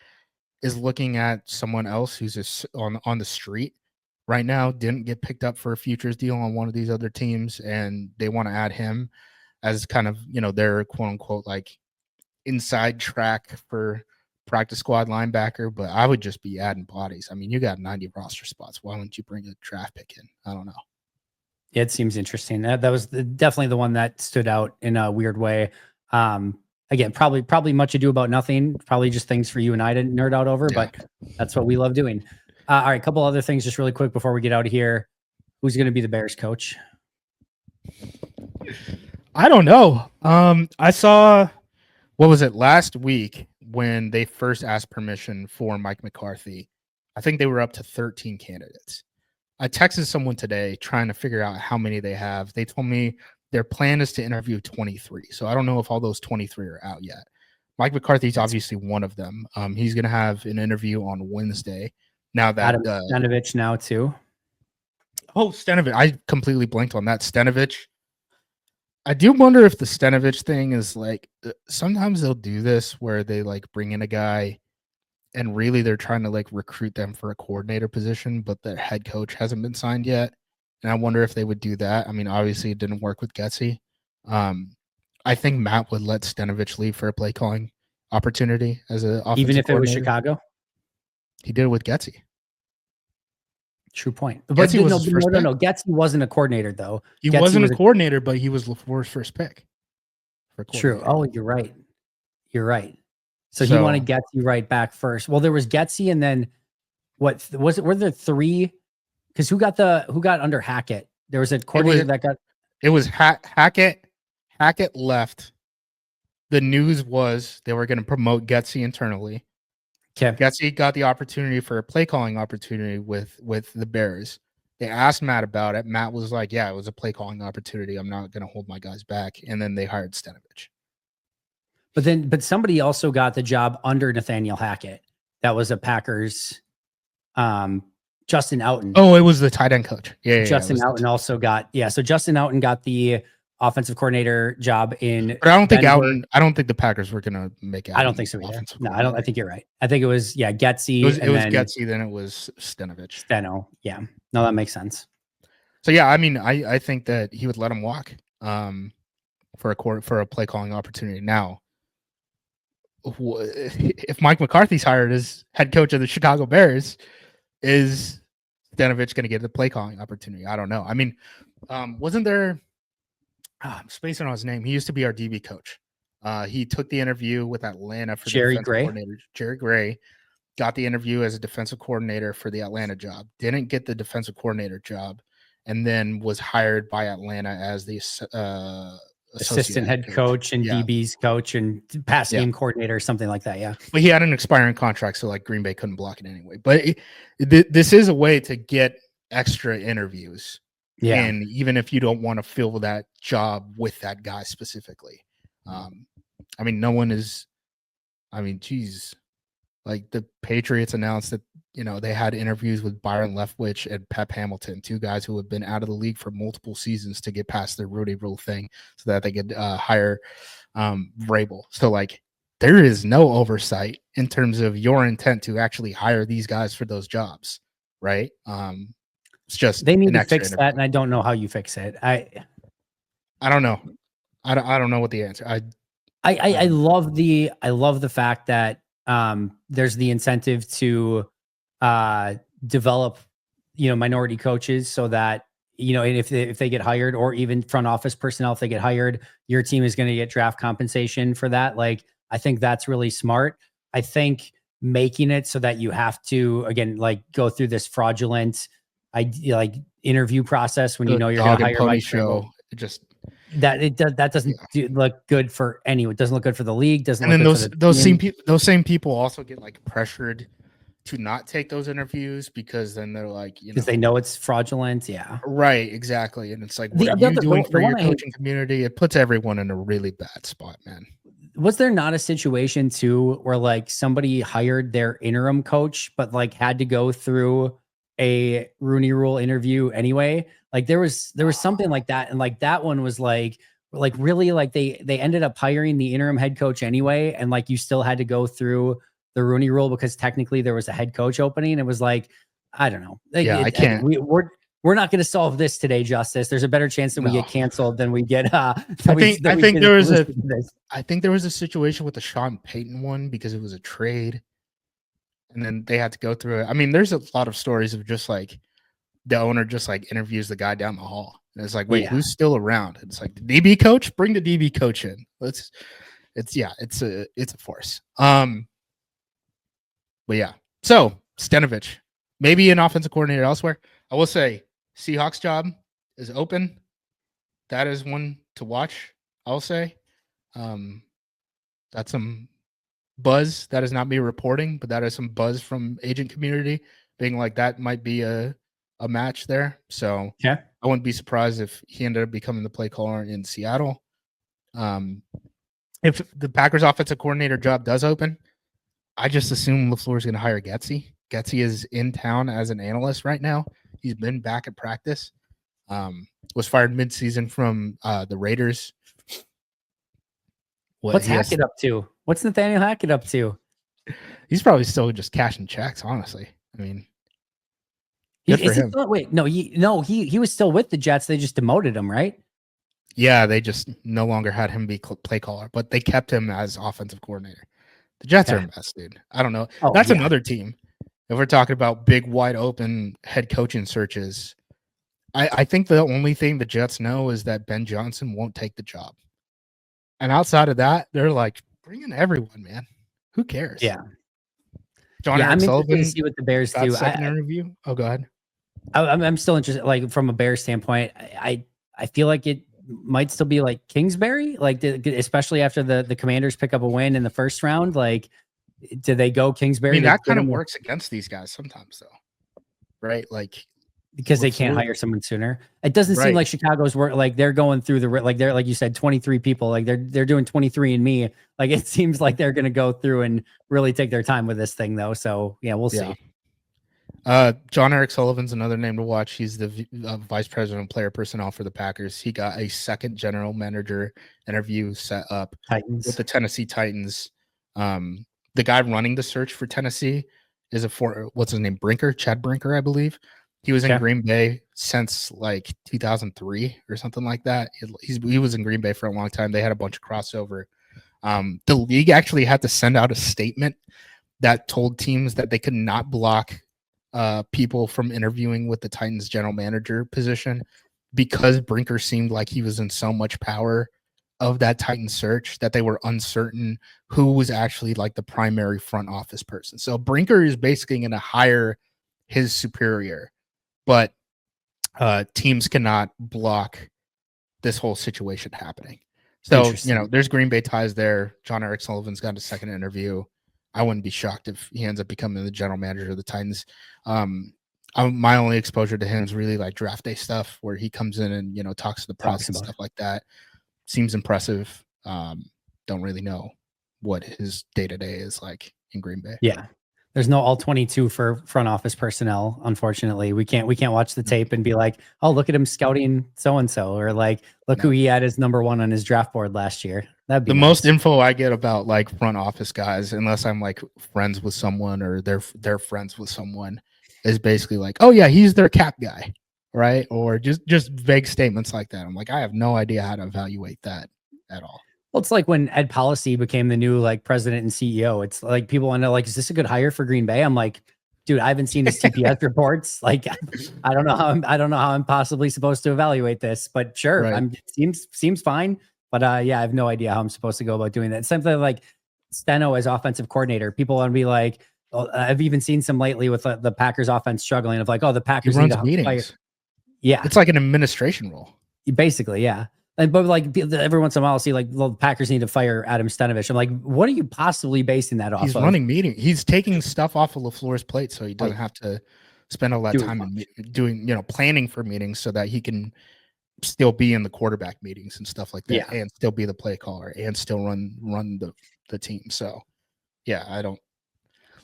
is looking at someone else who's on the street right now, didn't get picked up for a futures deal on one of these other teams, and they want to add him as kind of, their quote unquote like inside track for practice squad linebacker. But I would just be adding bodies. I mean, you got 90 roster spots. Why wouldn't you bring a draft pick in? I don't know. It seems interesting. That was definitely the one that stood out in a weird way. Again, probably much ado about nothing. Probably just things for you and I to nerd out over, but that's what we love doing. All right, a couple other things just really quick before we get out of here. Who's going to be the Bears coach? I don't know. I saw, what was it, last week when they first asked permission for Mike McCarthy I think they were up to 13 candidates. I texted someone today trying to figure out how many they have. They told me their plan is to interview 23. So I don't know if all those 23 are out yet. Mike McCarthy's obviously one of them. He's going to have an interview on Wednesday. Now that Adam Stanovich now too. Stanovich, I completely blanked on that. Stanovich. I do wonder if the Stanovich thing is like sometimes they'll do this where they like bring in a guy and really they're trying to like recruit them for a coordinator position, but their head coach hasn't been signed yet. And I wonder if they would do that. I mean, obviously it didn't work with Getsy. I think Matt would let Stanovich leave for a play calling opportunity as an offensive Even if it was coordinator. Chicago? He did it with Getsy. True point. Getsy But was his first pick. no. Getsy wasn't a coordinator though. He Getsy wasn't a coordinator, but he was LaFleur's first pick. True. Oh, you're right. You're right. So he wanted Getsy right back first. Well, there was Getsy, and then what was it? Were there three? Because who got under Hackett? There was a coordinator that got. It was Hackett. Hackett left. The news was they were going to promote Getsy internally. Okay. Getsy got the opportunity for a play calling opportunity with the Bears. They asked Matt about it. Matt was like, "Yeah, it was a play calling opportunity. I'm not going to hold my guys back." And then they hired Stanovich. But somebody also got the job under Nathaniel Hackett. That was a Packers, Justin Outen. Oh, it was the tight end coach. Yeah, Justin Outen also got So Justin Outen got the offensive coordinator job in. But I don't think Outen. I don't think the Packers were going to make Outen. I don't think so either. No, I don't. I think you're right. I think it was Getsy. It was Getsy. Then it was Stanovich. Steno. Yeah. No, that makes sense. So yeah, I mean, I think that he would let him walk for a play calling opportunity. Now, if Mike McCarthy's hired as head coach of the Chicago Bears, is Stanovich going to get the play calling opportunity? I don't know. I mean, wasn't there? I'm spacing on his name. He used to be our DB coach. He took the interview with Atlanta for Jerry the Gray. Coordinator. Jerry Gray got the interview as a defensive coordinator for the Atlanta job. Didn't get the defensive coordinator job, and then was hired by Atlanta as the assistant head coach and DB's coach and pass game coordinator, something like that. Yeah. But he had an expiring contract, so like Green Bay couldn't block it anyway. But this is a way to get extra interviews. Yeah. And even if you don't want to fill that job with that guy specifically. I mean, no one is, geez, like the Patriots announced that, they had interviews with Byron Leftwich and Pep Hamilton, two guys who have been out of the league for multiple seasons to get past the Rudy Rule thing so that they could hire Vrabel. So like there is no oversight in terms of your intent to actually hire these guys for those jobs. Right. It's just, they need to fix that. And I don't know how you fix it. I don't know. I don't know what the answer. I love the fact that there's the incentive to develop, minority coaches so that, and if they get hired, or even front office personnel, if they get hired, your team is going to get draft compensation for that. Like, I think that's really smart. I think making it so that you have to, again, like go through this fraudulent, interview process when you're going to hire Mike show. That doesn't look good for anyone. It doesn't look good for the league. Doesn't. And then those same people also get like pressured to not take those interviews because then they're like, because they know it's fraudulent. Yeah, right, exactly. And it's like, what are you doing for your coaching community? It puts everyone in a really bad spot, man. Was there not a situation too where like somebody hired their interim coach, but like had to go through a Rooney Rule interview anyway? Like there was something like that, and like that one was like really like they ended up hiring the interim head coach anyway, and like you still had to go through the Rooney Rule because technically there was a head coach opening. It was like, I don't know. Like, I can't. We're not going to solve this today, Justice. There's a better chance that we get canceled than we get. I think there was a situation with the Sean Payton one because it was a trade, and then they had to go through it. I mean, there's a lot of stories of just like the owner just like interviews the guy down the hall, and it's like, wait, who's still around? And it's like the DB coach. Bring the DB coach in. It's a force. But yeah, so Stanovich, maybe an offensive coordinator elsewhere. I will say Seahawks job is open. That is one to watch. I'll say that's some buzz. That is not me reporting, but that is some buzz from agent community being like that might be a match there. So Yeah. I wouldn't be surprised if he ended up becoming the play caller in Seattle. If the Packers offensive coordinator job does open, I just assume LaFleur is going to hire Getsy. Getsy is in town as an analyst right now. He's been back at practice. Was fired midseason from the Raiders. What's Hackett up to? What's Nathaniel Hackett up to? He's probably still just cashing checks, honestly. I mean, Good for him. Wait, no, he was still with the Jets. They just demoted him, right? Yeah, they just no longer had him be play caller, but they kept him as offensive coordinator. The Jets are a mess, dude. I don't know. That's another team. If we're talking about big, wide open head coaching searches, I think the only thing the Jets know is that Ben Johnson won't take the job. And outside of that, they're like, bring in everyone, man. Who cares? Yeah. John Eric Sullivan to see what the Bears do. Second interview. Oh, go ahead. I'm still interested. Like from a Bears standpoint, I feel like it might still be like Kingsbury, like especially after the Commanders pick up a win in the first round. Like, do they go Kingsbury? I mean, that kind of works against these guys sometimes, though, right? Like because they can't hire someone sooner. It doesn't seem like Chicago's work. Like they're going through they're like you said, 23 people. Like they're doing 23andMe. Like it seems like they're going to go through and really take their time with this thing, though. So yeah, we'll see. John Eric Sullivan's another name to watch. He's the vice president of player personnel for the Packers. He got a second general manager interview set up with the Tennessee Titans. The guy running the search for Tennessee is what's his name? Chad Brinker, I believe. He was in Green Bay since like 2003 or something like that. He was in Green Bay for a long time. They had a bunch of crossover. The league actually had to send out a statement that told teams that they could not block people from interviewing with the Titans general manager position because Brinker seemed like he was in so much power of that Titan search that they were uncertain who was actually like the primary front office person. So Brinker is basically going to hire his superior, but teams cannot block this whole situation happening. So, there's Green Bay ties there. John Eric Sullivan's got a second interview. I wouldn't be shocked if he ends up becoming the general manager of the Titans. My only exposure to him is really like draft day stuff where he comes in and, talks to the press and stuff like that. Seems impressive. Don't really know what his day-to-day is like in Green Bay. Yeah. There's no all 22 for front office personnel. Unfortunately, we can't watch the tape and be like, oh, look at him scouting so-and-so, or like, look who he had as number one on his draft board last year. That'd be the most info I get about like front office guys, unless I'm like friends with someone or they're friends with someone, is basically like, oh yeah, he's their cap guy, right? Or just vague statements like that. I'm like, I have no idea how to evaluate that at all. Well, it's like when Ed Policy became the new like president and CEO. It's like people want to like, is this a good hire for Green Bay? I'm like, dude, I haven't seen his TPS reports. Like, I don't know how I'm possibly supposed to evaluate this, but sure, seems fine. But yeah, I have no idea how I'm supposed to go about doing that. Something like Steno as offensive coordinator. People want to be like, I've even seen some lately with the Packers offense struggling of like, oh, the Packers need to meetings. Fire. Yeah, it's like an administration role. Basically, yeah. But like every once in a while, I'll see like, well, the Packers need to fire Adam Stenovich. I'm like, what are you possibly basing that off of? He's running meetings. He's taking stuff off of LaFleur's plate so he doesn't have to spend all that time doing, planning for meetings so that he can still be in the quarterback meetings and stuff like that and still be the play caller and still run the team. So, yeah, I don't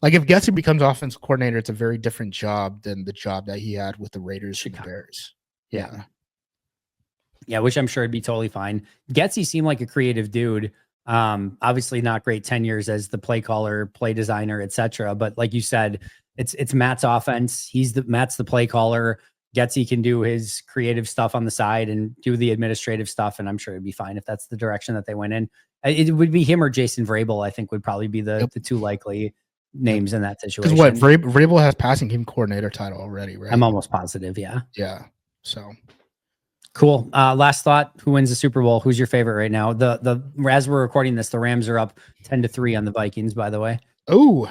like if Getsy becomes offensive coordinator, it's a very different job than the job that he had with the Raiders and the Bears. Yeah. Yeah, which I'm sure it'd be totally fine. Getsy seemed like a creative dude. Obviously not great tenures as the play caller, play designer, etc. But like you said, it's Matt's offense. Matt's the play caller. Getsy can do his creative stuff on the side and do the administrative stuff, and I'm sure it'd be fine if that's the direction that they went in. It would be him or Jason Vrabel, I think, would probably be the two likely names in that situation. Because what Vrabel has passing game coordinator title already, right? I'm almost positive. Yeah. Yeah. So. Cool. Last thought. Who wins the Super Bowl? Who's your favorite right now? The as we're recording this, the Rams are up 10-3 on the Vikings, by the way. Oh,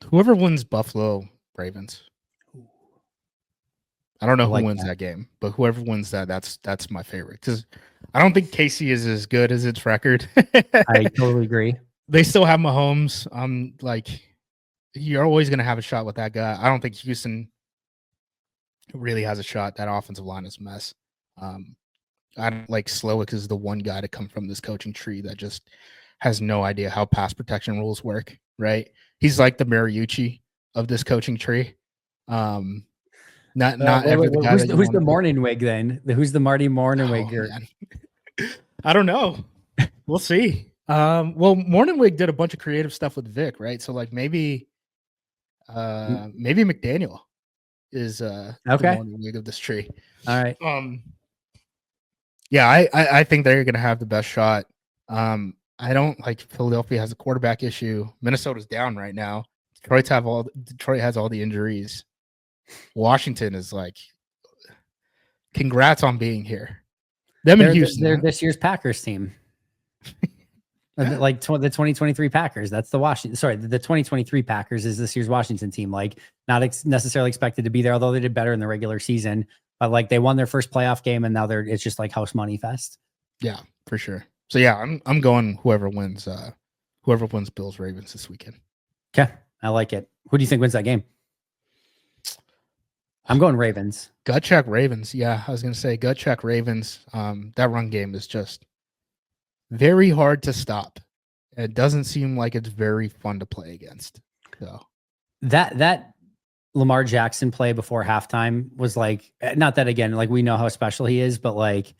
whoever wins Buffalo Ravens. I don't know who wins that game, but whoever wins that's my favorite because I don't think KC is as good as its record. I totally agree. They still have Mahomes. Like you're always going to have a shot with that guy. I don't think Houston really has a shot. That offensive line is a mess. I don't like Slowick is the one guy to come from this coaching tree that just has no idea how pass protection rules work. Right? He's like the Mariucci of this coaching tree. Not ever the guy that you who's want the to be. morning wig then? Who's the Marty Morningwig? Oh, man. I don't know. We'll see. Well, Morningwig did a bunch of creative stuff with Vic, right? So like maybe McDaniel is the Okay. Morningwig of this tree. All right. Yeah, I think they're gonna have the best shot. I don't like Philadelphia has a quarterback issue. Minnesota's down right now. Detroit has all the injuries. Washington is like, congrats on being here. Them in Houston. They're this year's Packers team. Like the 2023 Packers. That's the Washington. Sorry, the 2023 Packers is this year's Washington team. Like not necessarily expected to be there, although they did better in the regular season. But like they won their first playoff game, and now it's just like house money fest. Yeah, for sure. So yeah, I'm going whoever wins Bills Ravens this weekend. Okay, I like it. Who do you think wins that game? I'm going Ravens. Gut check Ravens. Yeah, I was gonna say gut check Ravens. That run game is just very hard to stop. It doesn't seem like it's very fun to play against. So that Lamar Jackson play before halftime was like, not that again, like we know how special he is, but like,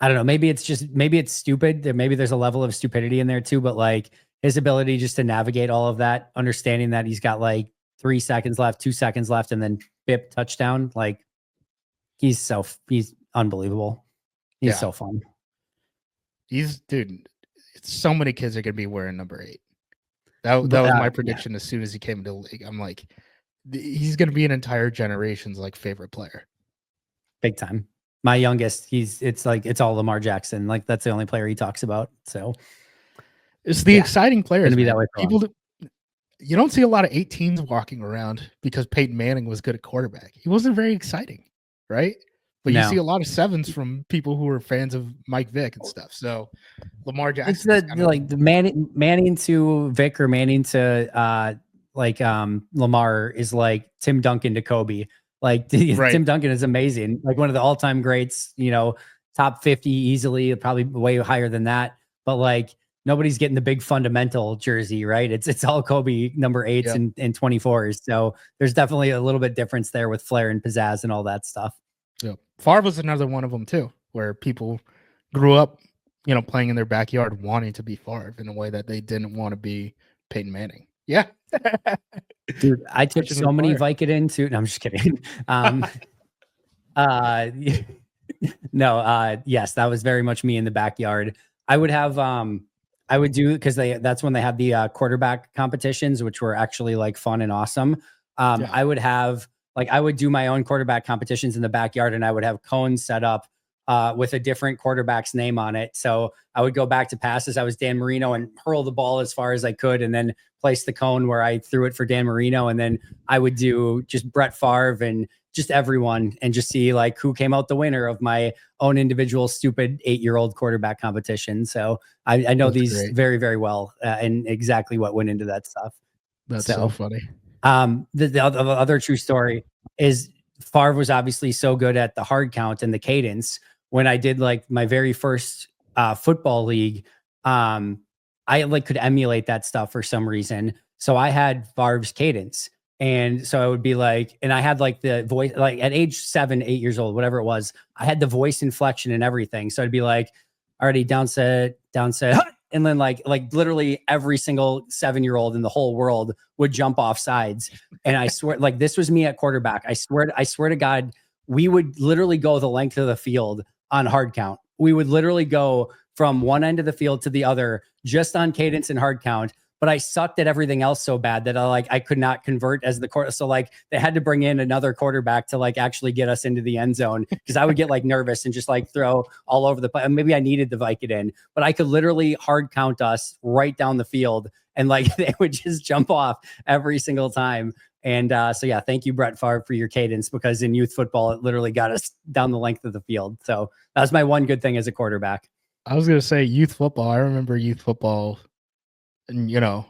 I don't know, maybe it's stupid. Maybe there's a level of stupidity in there too, but like his ability just to navigate all of that, understanding that he's got like 3 seconds left, 2 seconds left, and then bip touchdown. Like he's unbelievable. He's so fun. Dude, so many kids are going to be wearing number 8. That was my prediction as soon as he came into the league. I'm like, he's going to be an entire generation's like favorite player. Big time. My youngest, it's all Lamar Jackson. Like that's the only player he talks about. So it's the exciting players. It's gonna be that way for you don't see a lot of 18s walking around because Peyton Manning was good at quarterback. He wasn't very exciting, right? But you see a lot of 7s from people who are fans of Mike Vick and stuff. So Lamar Jackson, it's the Manning to Vic or Manning to Lamar is like Tim Duncan to Kobe. Like right. Tim Duncan is amazing, like one of the all-time greats. Top 50 easily, probably way higher than that. But like nobody's getting the big fundamental jersey, right? It's all Kobe number 8s and 24s. So there's definitely a little bit difference there with flair and pizzazz and all that stuff. Yeah. Favre was another one of them too, where people grew up, playing in their backyard, wanting to be Favre in a way that they didn't want to be Peyton Manning. Yeah. Dude, I took so many Vicodin too. No, I'm just kidding. Yes, that was very much me in the backyard. I would have, I would do, because that's when they had the quarterback competitions, which were actually like fun and awesome. I would have, I would do my own quarterback competitions in the backyard, and I would have cones set up with a different quarterback's name on it. So I would go back to passes. I was Dan Marino and hurl the ball as far as I could, and then place the cone where I threw it for Dan Marino. And then I would do just Brett Favre and just everyone, and just see like who came out the winner of my own individual stupid 8-year-old quarterback competition. So I know these very, very well, and exactly what went into that stuff. That's so funny. The other true story is Favre was obviously so good at the hard count and the cadence. When I did like my very first football league, I like could emulate that stuff for some reason. So I had Favre's cadence. And so I would be like, and I had like the voice, like at age 7, 8 years old, whatever it was, I had the voice inflection and everything. So I'd be like, already down set. And then like literally every single 7-year-old in the whole world would jump off sides. And I swear, like this was me at quarterback. I swear to God, we would literally go the length of the field on hard count. We would literally go from one end of the field to the other just on cadence and hard count. But I sucked at everything else so bad that I could not convert as the quarter. So like they had to bring in another quarterback to like actually get us into the end zone, because I would get like nervous and just like throw all over the place. Maybe I needed the Vicodin, but I could literally hard count us right down the field, and like they would just jump off every single time. And so yeah, thank you, Brett Favre, for your cadence, because in youth football it literally got us down the length of the field. So that was my one good thing as a quarterback. I was gonna say youth football. I remember youth football. and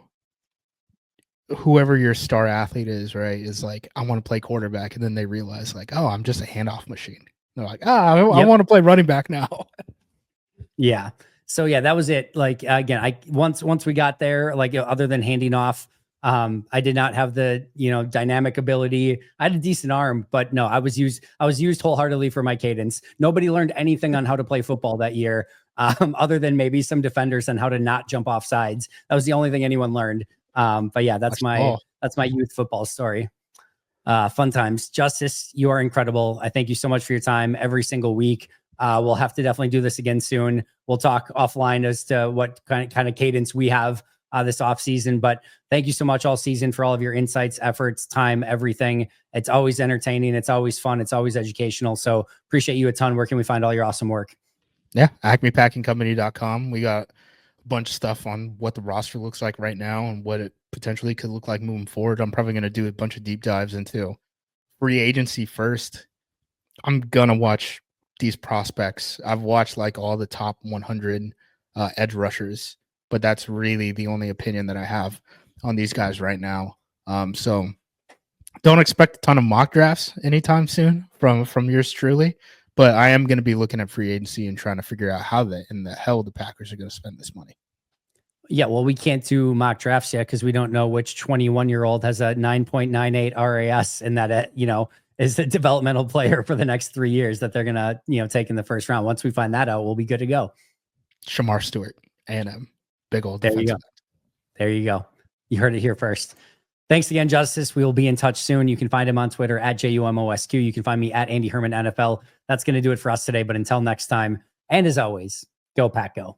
whoever your star athlete is, right, is like, I want to play quarterback, and then they realize like, oh, I'm just a handoff machine. They're like, I Yep. want to play running back now. Yeah. So yeah, that was it. Like again, once we got there, like other than handing off, I did not have the dynamic ability. I had a decent arm, but no, I was used wholeheartedly for my cadence. Nobody learned anything on how to play football that year, other than maybe some defenders on how to not jump off sides. That was the only thing anyone learned. But yeah, that's my youth football story. Fun times. Justice, you are incredible. I thank you so much for your time every single week. We'll have to definitely do this again soon. We'll talk offline as to what kind of cadence we have this off season. But thank you so much all season for all of your insights, efforts, time, everything. It's always entertaining. It's always fun. It's always educational. So appreciate you a ton. Where can we find all your awesome work? Yeah, acmepackingcompany.com. We got a bunch of stuff on what the roster looks like right now and what it potentially could look like moving forward. I'm probably going to do a bunch of deep dives into free agency first. I'm going to watch these prospects. I've watched like all the top 100 edge rushers, but that's really the only opinion that I have on these guys right now. So don't expect a ton of mock drafts anytime soon from yours truly, but I am going to be looking at free agency and trying to figure out how in the hell the Packers are going to spend this money. Yeah, well, we can't do mock drafts yet because we don't know which 21-year-old has a 9.98 RAS and that is a developmental player for the next 3 years that they're gonna take in the first round. Once we find that out, we'll be good to go. Shamar Stewart, A&M, big old there defensive. There you go. You heard it here first. Thanks again, Justice. We will be in touch soon. You can find him on Twitter at JUMOSQ. You can find me at Andy Herman NFL. That's going to do it for us today. But until next time, and as always, go Pack Go.